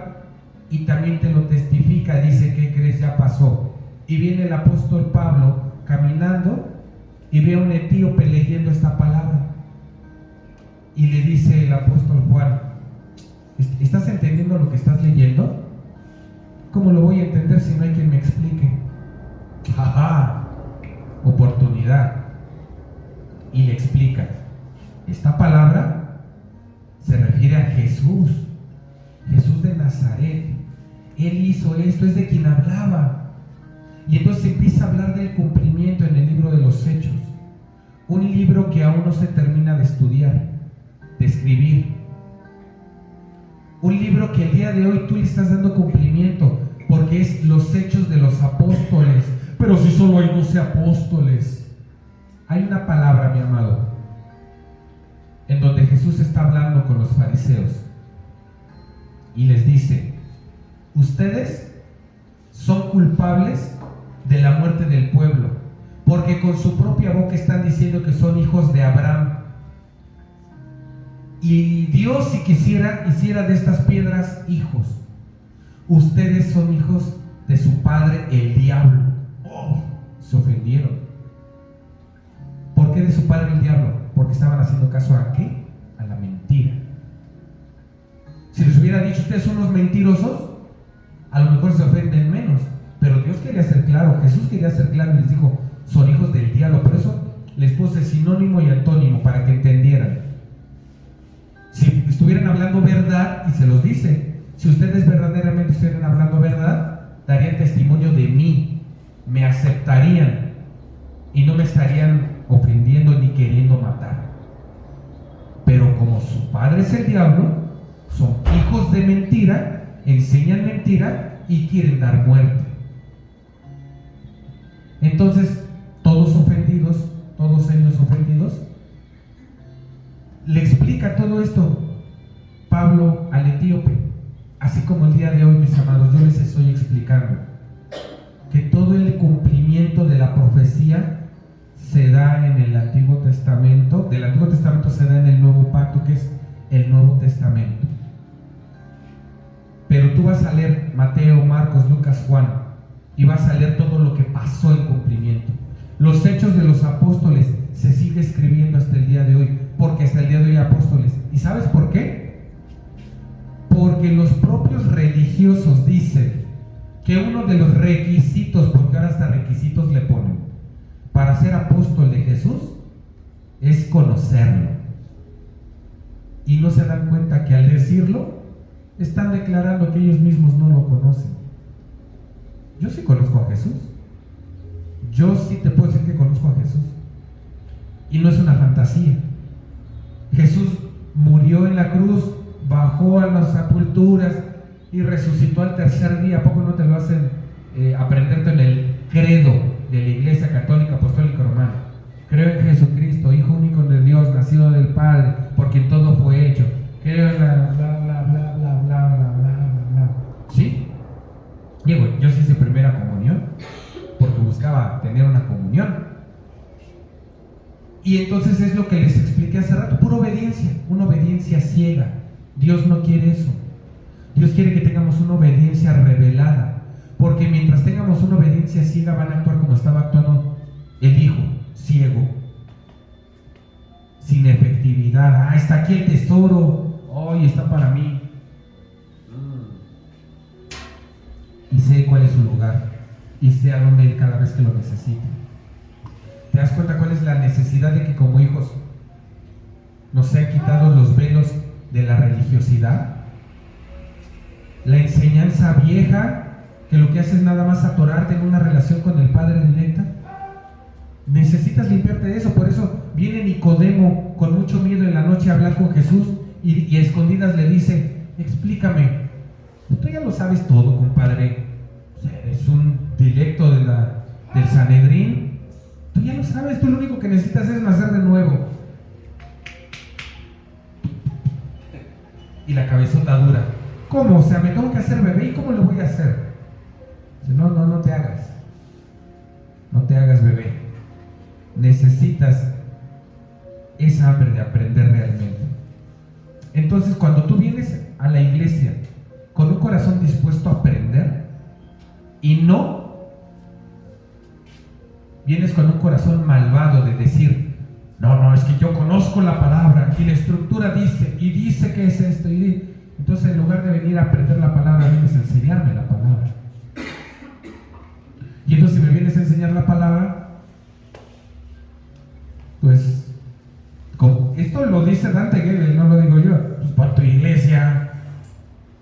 y también te lo testifica, dice, ¿qué crees? Ya pasó. Y viene el apóstol Pablo caminando y ve a un etíope leyendo esta palabra. Y le dice el apóstol Juan, ¿estás entendiendo lo que estás leyendo? ¿Cómo lo voy a entender si no hay quien me explique? ¡Ajá! Oportunidad. Y le explica. Esta palabra se refiere a Jesús, Jesús de Nazaret. Él hizo esto, es de quien hablaba. Y entonces empieza a hablar del cumplimiento en el libro de los Hechos, un libro que aún no se termina de estudiar, de escribir, un libro que el día de hoy tú le estás dando cumplimiento, porque es los Hechos de los Apóstoles. Pero si solo hay 12 apóstoles. Hay una palabra, mi amado, en donde Jesús está hablando con los fariseos y les dice, ustedes son culpables de la muerte del pueblo, porque con su propia boca están diciendo que son hijos de Abraham. Y Dios, si quisiera, hiciera de estas piedras hijos. Ustedes son hijos de su padre, el diablo. Oh, se ofendieron. ¿Por qué de su padre el diablo? Porque estaban haciendo caso ¿a qué? A la mentira. Si les hubiera dicho, ustedes son unos mentirosos, a lo mejor se ofenden menos, pero Dios quería ser claro, Jesús quería ser claro y les dijo, son hijos del diablo. Por eso les puse sinónimo y antónimo para que entendieran. Si estuvieran hablando verdad, y se los dice, si ustedes verdaderamente estuvieran hablando verdad, darían testimonio de mí, me aceptarían y no me estarían ofendiendo ni queriendo matar. Pero como su padre es el diablo, son hijos de mentira, enseñan mentira y quieren dar muerte. Entonces, todos ofendidos, todos ellos ofendidos, le explica todo esto Pablo al etíope, así como el día de hoy, mis amados, yo les estoy explicando que todo el cumplimiento de la profecía se da en el Antiguo Testamento, del Antiguo Testamento se da en el Nuevo Pacto, que es el Nuevo Testamento. Pero tú vas a leer Mateo, Marcos, Lucas, Juan, y vas a leer todo lo que pasó en cumplimiento. Los hechos de los apóstoles se sigue escribiendo hasta el día de hoy, porque hasta el día de hoy hay apóstoles. ¿Y sabes por qué? Porque los propios religiosos dicen que uno de los requisitos, porque ahora hasta requisitos le ponen, para ser apóstol de Jesús, es conocerlo. Y no se dan cuenta que al decirlo, están declarando que ellos mismos no lo conocen. Yo sí conozco a Jesús. Yo sí te puedo decir que conozco a Jesús. Y no es una fantasía. Jesús murió en la cruz, bajó a las sepulturas y resucitó al tercer día. ¿A poco no te lo hacen aprenderte en el credo de la Iglesia Católica Apostólica Romana? Creo en Jesucristo, Hijo único de Dios, nacido del Padre, por quien todo fue hecho. Creo en la bla bla bla bla bla bla bla bla bla. ¿Sí? Digo, yo sí hice primera comunión porque buscaba tener una comunión. Y entonces es lo que les expliqué hace rato, pura obediencia, una obediencia ciega. Dios no quiere eso. Dios quiere que tengamos una obediencia revelada, porque mientras tengamos una obediencia ciega van a actuar como estaba actuando el hijo, ciego, sin efectividad. Ah, está aquí el tesoro, hoy está para mí. Y sé cuál es su lugar, y sé a dónde ir cada vez que lo necesite. ¿Te das cuenta cuál es la necesidad de que como hijos nos sean quitados los velos de la religiosidad? La enseñanza vieja, que lo que hace es nada más atorarte en una relación con el Padre directa. Necesitas limpiarte de eso. Por eso viene Nicodemo con mucho miedo en la noche a hablar con Jesús y a escondidas le dice, explícame, tú ya lo sabes todo, compadre. O sea, eres un directo del Sanedrín. Tú ya lo sabes, tú lo único que necesitas es nacer de nuevo. Y la cabezota dura. ¿Cómo? O sea, me tengo que hacer bebé, ¿y cómo lo voy a hacer? Dice, no te hagas. No te hagas bebé. Necesitas esa hambre de aprender realmente. Entonces, cuando tú vienes a la iglesia con un corazón dispuesto a aprender y no vienes con un corazón malvado de decir, no, es que yo conozco la palabra y la estructura dice, y dice que es esto, entonces en lugar de venir a aprender la palabra, vienes a enseñarme la palabra. Y entonces si me vienes a enseñar la palabra, pues, como esto lo dice Dante Gebel, no lo digo yo, pues para tu iglesia,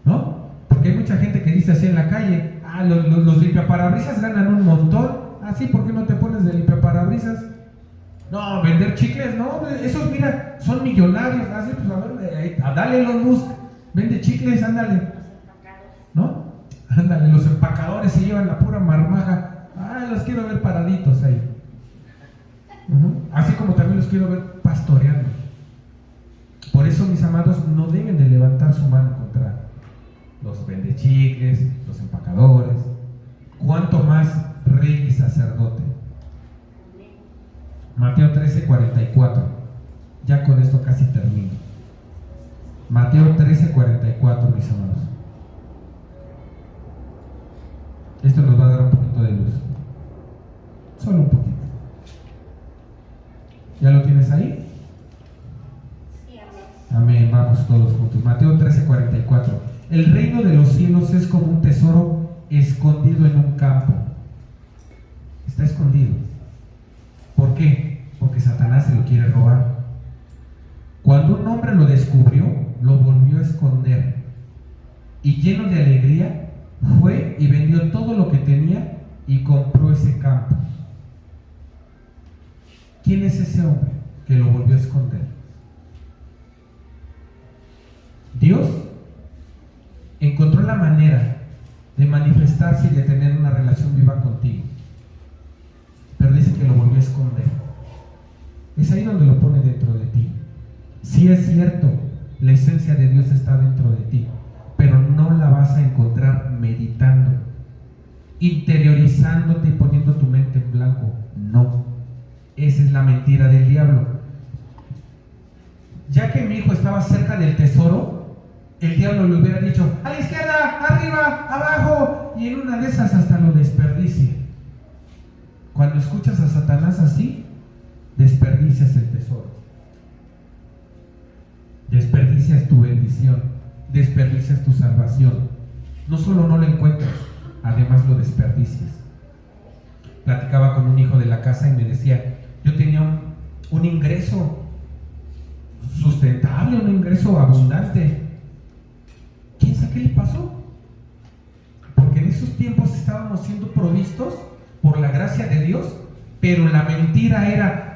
¿no? Porque hay mucha gente que dice así en la calle, los limpiaparabrisas ganan un montón. Sí, ¿por qué no te pones de limpiaparabrisas? No, vender chicles, no, esos mira, son millonarios. Así, pues a ver, dale Elon Musk, vende chicles, ándale. ¿No? Ándale, los empacadores se llevan la pura marmaja. Los quiero ver paraditos ahí. Así como también los quiero ver pastoreando. Por eso, mis amados, no deben de levantar su mano contra los vendechicles, los empacadores. ¿Cuánto más rey y sacerdote? Mateo 13:44. Ya con esto casi termino. Mateo 13:44, mis amados. Esto nos va a dar un poquito de luz. Solo un poquito. ¿Ya lo tienes ahí? Sí, amén. Amén, vamos todos juntos. Mateo 13:44. El reino de los cielos es como un tesoro escondido en un campo. Está escondido. ¿Por qué? Porque Satanás se lo quiere robar. Cuando un hombre lo descubrió, lo volvió a esconder. Y lleno de alegría, fue y vendió todo lo que tenía y compró ese campo. ¿Quién es ese hombre que lo volvió a esconder? Dios encontró la manera de manifestarse y de tener una relación viva contigo, pero dice que lo volvió a esconder. Es ahí donde lo pone dentro de ti. Sí es cierto, la esencia de Dios está dentro de ti, pero no la vas a encontrar meditando, interiorizándote y poniendo tu mente en blanco. No, esa es la mentira del diablo. Ya que mi hijo estaba cerca del tesoro, el diablo le hubiera dicho: a la izquierda, arriba, abajo, y en una de esas hasta lo desperdicia. Cuando escuchas a Satanás así, desperdicias el tesoro, desperdicias tu bendición, desperdicias tu salvación. No solo no lo encuentras, además lo desperdicias. Platicaba con un hijo de la casa y me decía: yo tenía un ingreso sustentable, un ingreso abundante. ¿Quién sabe qué le pasó? Porque en esos tiempos estábamos siendo provistos por la gracia de Dios, pero la mentira era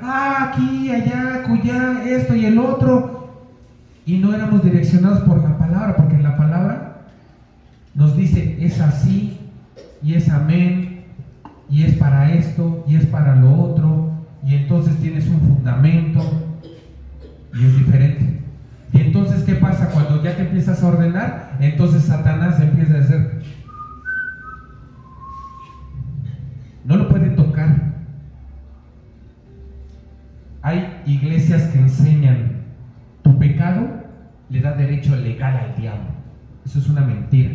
aquí, allá, acullá, esto y el otro, y no éramos direccionados por la palabra, porque en la palabra nos dice: es así, y es amén, y es para esto, y es para lo otro, y entonces tienes un fundamento, y es diferente. Y entonces, ¿qué pasa? Cuando ya te empiezas a ordenar, entonces Satanás empieza a hacer, no lo puede tocar. Hay iglesias que enseñan: tu pecado le da derecho legal al diablo. Eso es una mentira.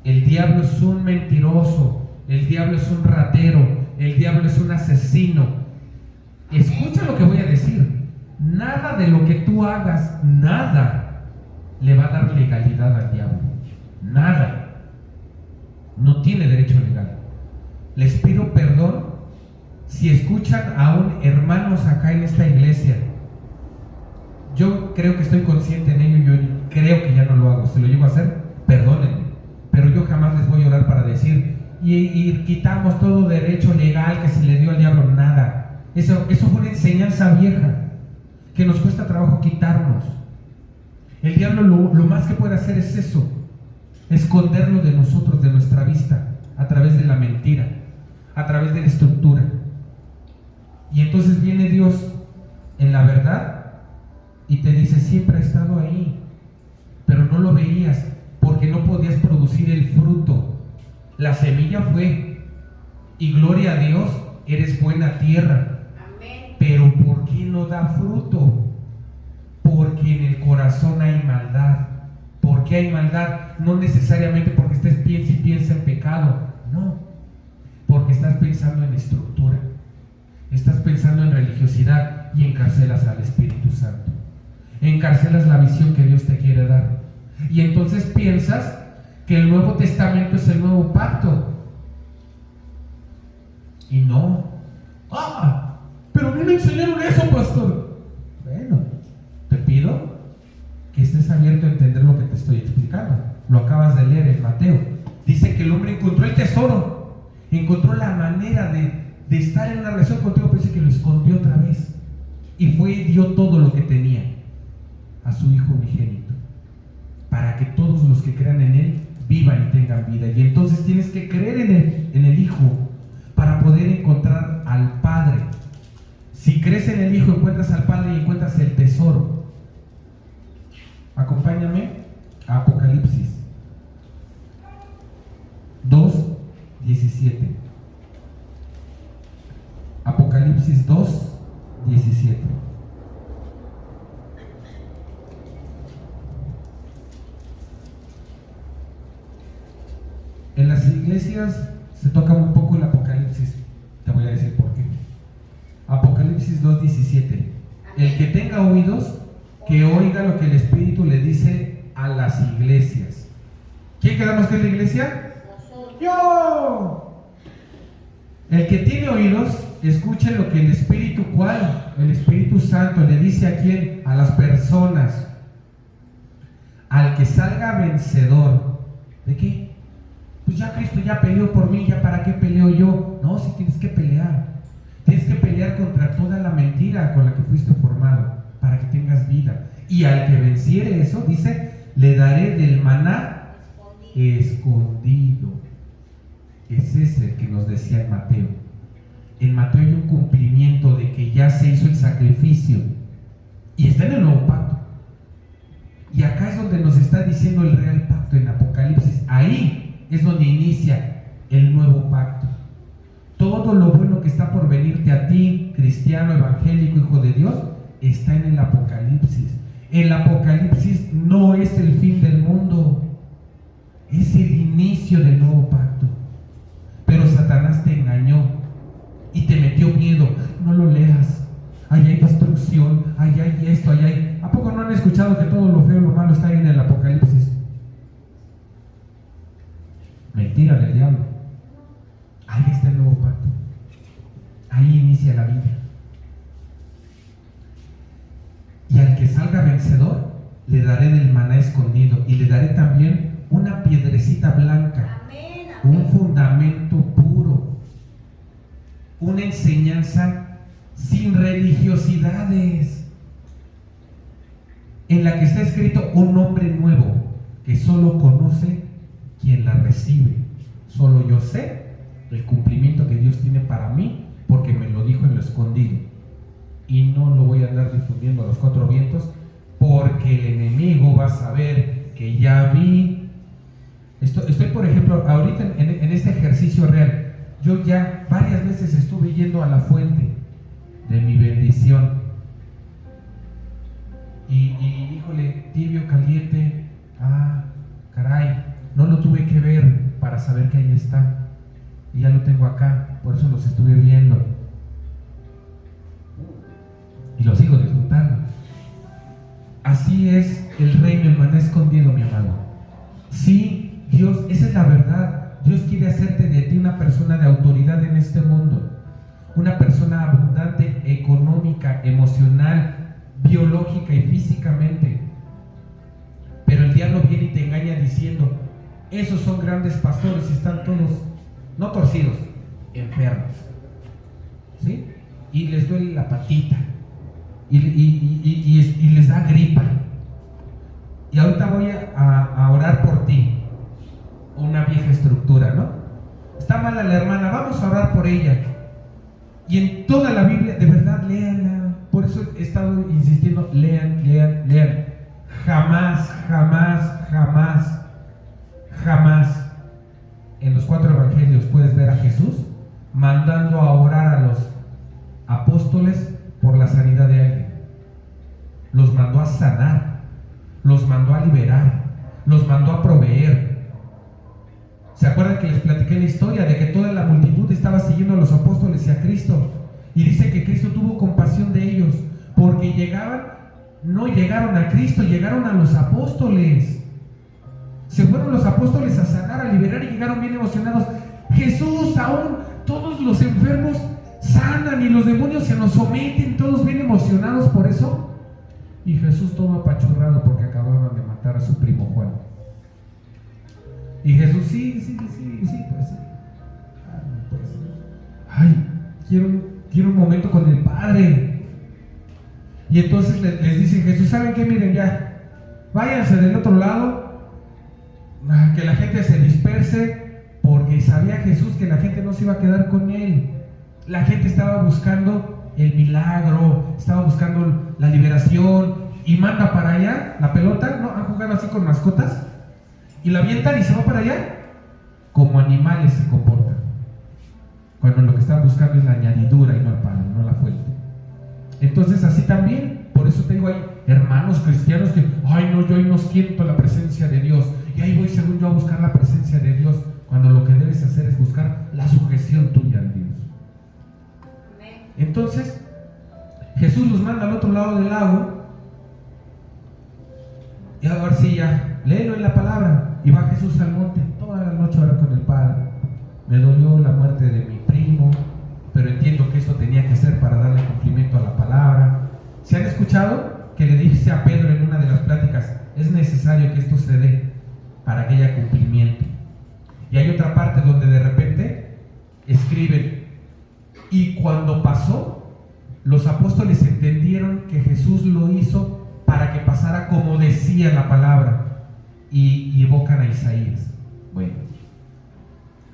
El diablo es un mentiroso, el diablo es un ratero, el diablo es un asesino. Escucha lo que voy a decir. Nada de lo que tú hagas, nada le va a dar legalidad al diablo. Nada. No tiene derecho legal. Les pido perdón si escuchan aún hermanos acá en esta iglesia. Yo creo que estoy consciente en ello, yo creo que ya no lo hago. Si lo llego a hacer, perdónenme, pero yo jamás les voy a orar para decir y quitamos todo derecho legal que se le dio al diablo. Nada. Eso fue una enseñanza vieja que nos cuesta trabajo quitarnos. El diablo lo más que puede hacer es eso: esconderlo de nosotros, de nuestra vista, a través de la mentira, a través de la estructura. Y entonces viene Dios en la verdad y te dice: siempre ha estado ahí, pero no lo veías porque no podías producir el fruto. La semilla fue, y gloria a Dios, eres buena tierra. Pero ¿por qué no da fruto? Porque en el corazón hay maldad. ¿Por qué hay maldad? No necesariamente porque estés piensa en pecado, no, porque estás pensando en estructura, estás pensando en religiosidad y encarcelas al Espíritu Santo, encarcelas la visión que Dios te quiere dar, y entonces piensas que el Nuevo Testamento es el nuevo pacto, y no. Pero no me enseñaron eso, pastor. Bueno, te pido que estés abierto a entender lo que te estoy explicando. Lo acabas de leer en Mateo. Dice que el hombre encontró el tesoro, encontró la manera de estar en una relación contigo, pero dice que lo escondió otra vez. Y fue y dio todo lo que tenía a su Hijo unigénito, para que todos los que crean en Él vivan y tengan vida. Y entonces tienes que creer en el Hijo para poder encontrar al Padre. Si crees en el Hijo, encuentras al Padre y encuentras el tesoro. Acompáñame a Apocalipsis 2:17. Apocalipsis 2:17. En las iglesias se toca un poco el Apocalipsis. Te voy a decir por qué. Apocalipsis 2:17. El que tenga oídos, que oiga lo que el Espíritu le dice a las iglesias. ¿Quién quedamos que es la iglesia? yo. El que tiene oídos, escuche lo que el Espíritu, ¿cuál? El Espíritu Santo le dice a quién, a las personas, al que salga vencedor. ¿De qué? Pues ya Cristo ya peleó por mí, ya para qué peleo yo. No, si tienes que pelear. Tienes que pelear contra toda la mentira con la que fuiste formado, para que tengas vida. Y al que venciere eso, dice, le daré del maná escondido. Es ese que nos decía en Mateo. En Mateo hay un cumplimiento de que ya se hizo el sacrificio. Y está en el nuevo pacto. Y acá es donde nos está diciendo el real pacto en Apocalipsis. Ahí es donde inicia el nuevo pacto. Todo lo bueno que está por venirte a ti, cristiano, evangélico, hijo de Dios, está en el Apocalipsis. El Apocalipsis no es el fin del mundo, es el inicio del nuevo pacto. Pero Satanás te engañó y te metió miedo. No lo leas. Ahí hay destrucción, ahí hay esto, ahí hay... ¿A poco no han escuchado que todo lo feo y lo malo está ahí en el Apocalipsis? Mentira del diablo. Ahí está el nuevo pacto. Ahí inicia la vida. Y al que salga vencedor, le daré del maná escondido y le daré también una piedrecita blanca. Amén, amén. Un fundamento puro, una enseñanza sin religiosidades, en la que está escrito un nombre nuevo que solo conoce quien la recibe. Solo yo sé el cumplimiento que Dios tiene para mí, porque me lo dijo en lo escondido, y no lo voy a andar difundiendo a los cuatro vientos, porque el enemigo va a saber que ya vi. Estoy, por ejemplo, ahorita en este ejercicio real. Yo ya varias veces estuve yendo a la fuente de mi bendición. Y híjole, tibio, caliente. Ah, caray, no lo tuve que ver para saber que ahí está. Y ya lo tengo acá, por eso los estuve viendo. Y lo sigo disfrutando. Así es el reino, el maná escondido, mi amado. Sí, Dios, esa es la verdad. Dios quiere hacerte de ti una persona de autoridad en este mundo. Una persona abundante, económica, emocional, biológica y físicamente. Pero el diablo viene y te engaña diciendo, esos son grandes pastores y están todos, no torcidos, enfermos. ¿Sí? Y les duele la patita. Y les da gripa. Y ahorita voy a orar por ti. Una vieja estructura, ¿no? Está mala la hermana, vamos a orar por ella. Y en toda la Biblia, de verdad, léanla. Por eso he estado insistiendo, lean. Jamás en los 4 evangelios puedes ver a Jesús mandando a orar a los apóstoles por la sanidad de alguien. Los mandó a sanar, los mandó a liberar, los mandó a proveer. ¿Se acuerdan que les platiqué la historia de que toda la multitud estaba siguiendo a los apóstoles y a Cristo? Y dice que Cristo tuvo compasión de ellos, porque no llegaron a Cristo, llegaron a los apóstoles. Se fueron los apóstoles a sanar, a liberar y llegaron bien emocionados. Jesús, aún todos los enfermos sanan y los demonios se nos someten, todos bien emocionados por eso. Y Jesús todo apachurrado porque acababan de matar a su primo Juan. Y Jesús, sí, pues sí. Ay, quiero un momento con el Padre. Y entonces les dice Jesús, ¿saben qué? Miren ya, váyanse del otro lado, que la gente se disperse, porque sabía Jesús que la gente no se iba a quedar con él. La gente estaba buscando el milagro, estaba buscando la liberación, y manda para allá la pelota, ¿no? Han jugado así con mascotas, y la avientan y se va para allá. Como animales se comportan, cuando lo que están buscando es la añadidura y no el pan, no la fuente. Entonces así también, por eso tengo ahí hermanos cristianos que, ay no, yo ahí no siento la presencia de Dios, y ahí voy según yo a buscar la presencia de Dios, cuando lo que debes hacer es buscar la sujeción tuya al Dios. Entonces Jesús los manda al otro lado del lago, y ahora sí ya, léelo en la palabra, y va Jesús al monte toda la noche a orar con el Padre. me dolió la muerte de mi primo, pero entiendo que esto tenía que ser para darle cumplimiento a la palabra. ¿Se han escuchado que le dice a Pedro en una de las pláticas, es necesario que esto se dé para que haya cumplimiento? Y hay otra parte donde de repente escriben, y cuando pasó, los apóstoles entendieron que Jesús lo hizo para que pasara como decía la palabra, y evocan a Isaías. Bueno,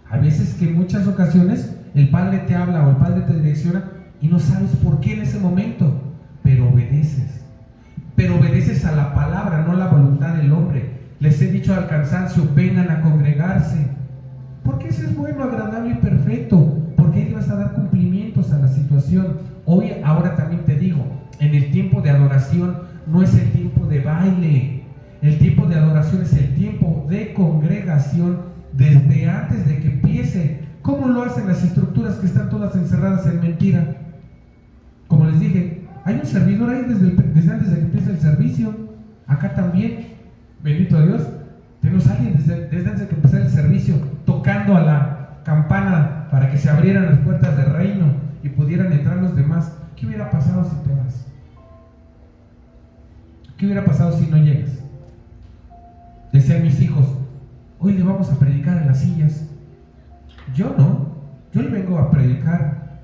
a veces que en muchas ocasiones el Padre te habla o el Padre te direcciona y no sabes por qué en ese momento, pero obedeces a la palabra, no a la voluntad del hombre. Les he dicho al cansancio, vengan a congregarse, porque eso es bueno, agradable y perfecto, porque ahí vas a dar cumplimientos a la situación. Ahora también te digo, en el tiempo de adoración no es el tiempo de baile, el tiempo de adoración es el tiempo de congregación desde antes de que empiece. ¿Cómo lo hacen las estructuras que están todas encerradas en mentira? Como les dije, hay un servidor ahí desde antes de que empiece el servicio. Acá también, bendito Dios, tenemos a alguien desde antes de que empezara el servicio tocando a la campana para que se abrieran las puertas del reino y pudieran entrar los demás. ¿Qué hubiera pasado si te vas? ¿Qué hubiera pasado si no llegas? Decían mis hijos, hoy le vamos a predicar a las sillas. Yo no, yo le vengo a predicar,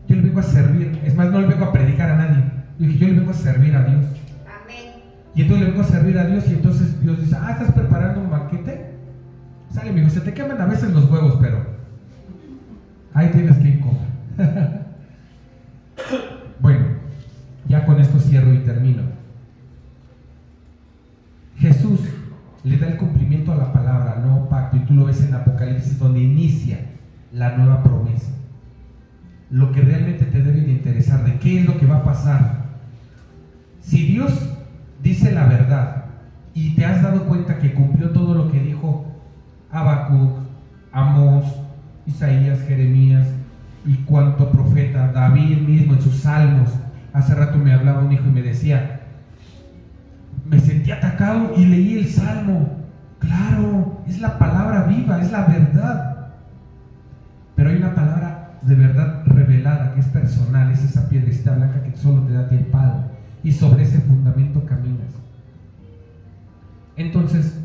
yo le vengo a servir. Es más, no le vengo a predicar a nadie. Yo dije, yo le vengo a servir a Dios. Amén. Y entonces le vengo a servir a Dios, y entonces Dios dice, ¿estás preparando un banquete? Sale, amigo, se te queman a veces los huevos, pero ahí tienes que ir comer. Bueno, ya con esto cierro y termino. Jesús le da el cumplimiento a la palabra, nuevo pacto, y tú lo ves en Apocalipsis, donde inicia la nueva promesa. Lo que realmente te debe de interesar, de qué es lo que va a pasar. Si Dios dice la verdad y te has dado cuenta que cumplió todo lo que dijo Habacuc, Amós, Isaías, Jeremías y cuanto profeta, David mismo en sus salmos. Hace rato me hablaba un hijo y me decía, me sentí atacado y leí el salmo. Claro, es la palabra viva, es la verdad. Pero hay una palabra de verdad revelada que es personal, es esa piedrecita blanca que solo te da a ti el palo, y sobre ese fundamento caminas. Entonces,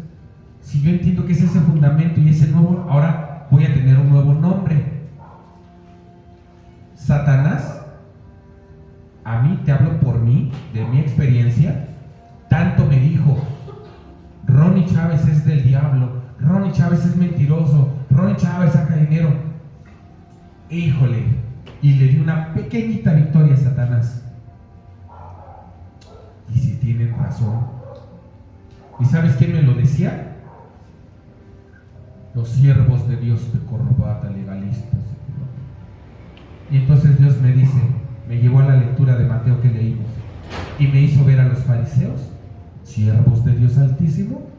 si yo entiendo que es ese fundamento y ese nuevo, ahora voy a tener un nuevo nombre. Satanás, a mí, te hablo por mí, de mi experiencia, tanto me dijo, Ronnie Chávez es del diablo, Ronnie Chávez es mentiroso, Ronnie Chávez saca dinero. Híjole, y le di una pequeñita victoria a Satanás. Y si tienen razón. ¿Y sabes quién me lo decía? Los siervos de Dios de corbata, legalistas. Y entonces Dios me dice, me llevó a la lectura de Mateo que leímos y me hizo ver a los fariseos, siervos de Dios Altísimo,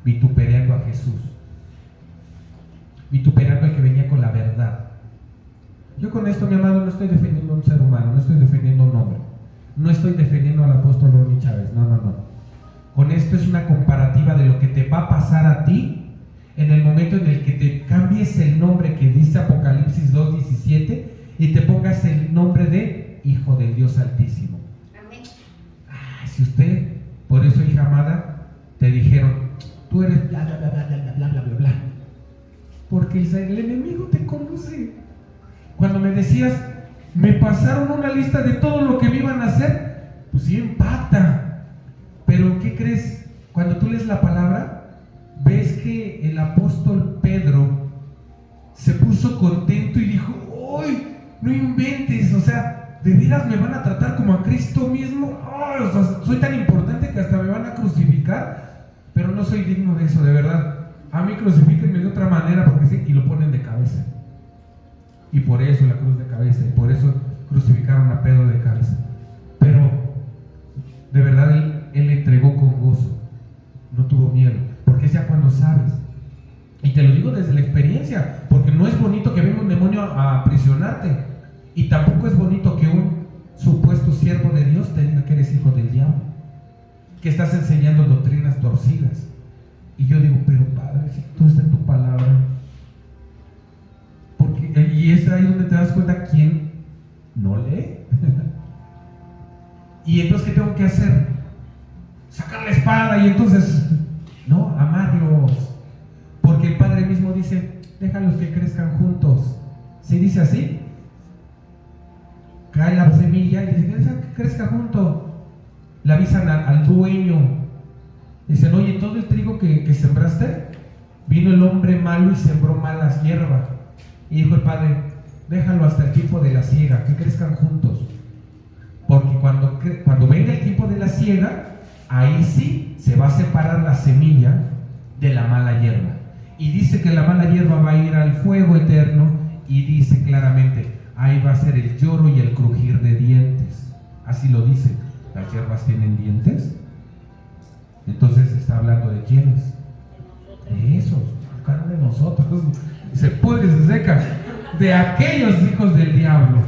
vituperando a Jesús, vituperando al que venía con la verdad. Yo con esto, mi amado, no estoy defendiendo a un ser humano, no estoy defendiendo a un hombre, no estoy defendiendo al apóstol Ronnie Chávez, no. Con esto es una comparativa de lo que te va a pasar a ti en el momento en el que te cambies el nombre que dice Apocalipsis 2:17 y te pongas el nombre de Hijo del Dios Altísimo. Amén. Si usted, por eso, hija amada, te dijeron, tú eres bla bla bla bla bla bla bla bla bla, porque el enemigo te conoce. Cuando me decías, me pasaron una lista de todo lo que me iban a hacer, pues sí impacta. Pero ¿qué crees? Cuando tú lees la palabra, ves que el apóstol Pedro se puso contento y dijo, ¡ay, no inventes! O sea, ¿de veras me van a tratar como a Cristo mismo? ¡Ay, o sea, soy tan importante que hasta me van a crucificar! Pero no soy digno de eso, de verdad. A mí crucifíquenme de otra manera, porque sí, y lo ponen de cabeza. Y por eso la cruz de cabeza, y por eso crucificaron a Pedro de cabeza. Pero, de verdad, él le entregó con gozo. No tuvo miedo, porque es ya cuando sabes. Y te lo digo desde la experiencia, porque no es bonito que venga un demonio a aprisionarte, y tampoco es bonito que un supuesto siervo de Dios te diga que eres hijo del diablo, que estás enseñando doctrinas torcidas. Y yo digo, pero Padre, si todo está en tu palabra, ahí donde te das cuenta quién no lee. Y entonces, ¿qué tengo que hacer? Sacar la espada y entonces, no, amarlos. Porque el Padre mismo dice, déjalos que crezcan juntos. ¿Sí dice así? Cae la semilla y dice, deja que crezca junto. Le avisan al dueño. Dicen, oye, todo el trigo que sembraste, vino el hombre malo y sembró malas hierbas. Y dijo el Padre, déjalo hasta el tiempo de la siega, que crezcan juntos. Porque cuando venga el tiempo de la siega, ahí sí se va a separar la semilla de la mala hierba. Y dice que la mala hierba va a ir al fuego eterno, y dice claramente, ahí va a ser el lloro y el crujir de dientes. Así lo dice. ¿Las hierbas tienen dientes? Entonces está hablando de quiénes. De esos, acá de nosotros. Se pudre, se seca. De aquellos hijos del diablo.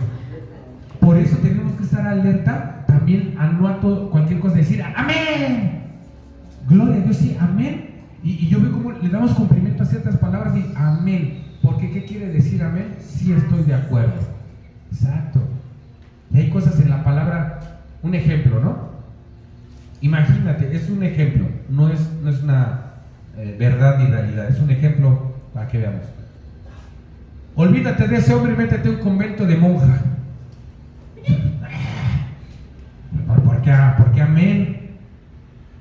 Por eso tenemos que estar alerta también a no a todo, cualquier cosa decir amén. Gloria a Dios, sí, amén. Y yo veo cómo le damos cumplimiento a ciertas palabras y amén. Porque ¿qué quiere decir amén? Sí, estoy de acuerdo. Exacto. Y hay cosas en la palabra, un ejemplo, ¿no? Imagínate, es un ejemplo, no es una verdad ni realidad, es un ejemplo para que veamos. Olvídate de ese hombre y métete a un convento de monja. ¿Por qué amén?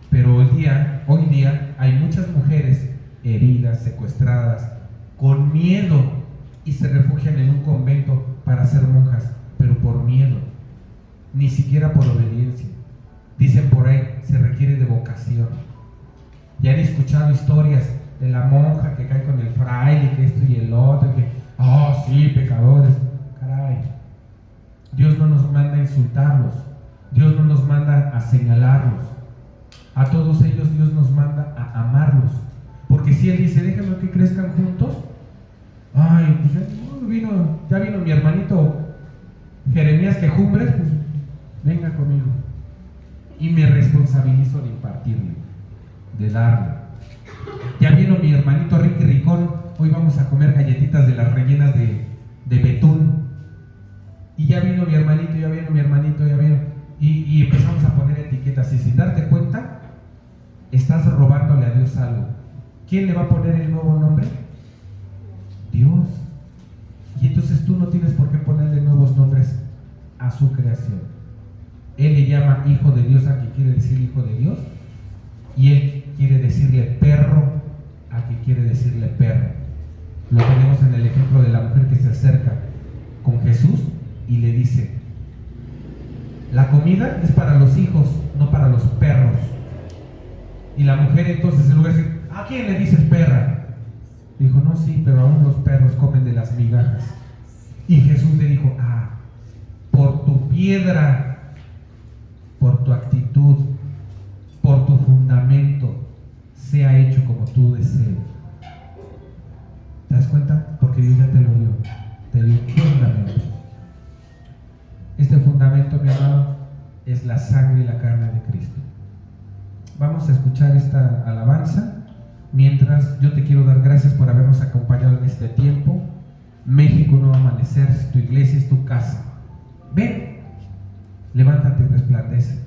Pero hoy día hay muchas mujeres heridas, secuestradas, con miedo, y se refugian en un convento para ser monjas, pero por miedo, ni siquiera por obediencia. Dicen por ahí, se requiere de vocación. Ya han escuchado historias de la monja que cae con el fraile, que esto y el otro, que, sí, pecadores. Caray, Dios no nos manda a insultarlos, Dios no nos manda a señalarlos. A todos ellos Dios nos manda a amarlos. Porque si Él dice, déjenme que crezcan juntos, pues ya vino mi hermanito Jeremías Quejumbres, pues venga conmigo. Y me responsabilizo de impartirle, de darle. Ya vino mi hermanito Ricky Ricón, hoy vamos a comer galletitas de las rellenas de betún. Y ya vino mi hermanito, ya vino. Y empezamos a poner etiquetas, y sin darte cuenta, estás robándole a Dios algo. ¿Quién le va a poner el nuevo nombre? Dios. Y entonces tú no tienes por qué ponerle nuevos nombres a su creación. Él le llama hijo de Dios a quien quiere decir hijo de Dios, y él quiere decirle perro a quien quiere decirle perro. Lo tenemos en el ejemplo de la mujer que se acerca con Jesús y le dice, la comida es para los hijos, no para los perros. Y la mujer entonces, en lugar de decir, ¿a quién le dices perra? Dijo, no, sí, pero aún los perros comen de las migajas. Y Jesús le dijo, por tu piedra, por tu actitud, por tu fundamento, sea hecho como tú desees. ¿Te das cuenta? Porque Dios ya te lo dio. Te dio un fundamento. Este fundamento, mi amado, es la sangre y la carne de Cristo. Vamos a escuchar esta alabanza. Mientras, yo te quiero dar gracias por habernos acompañado en este tiempo. México, Nuevo Amanecer, tu iglesia es tu casa. Ven, levántate y resplandece.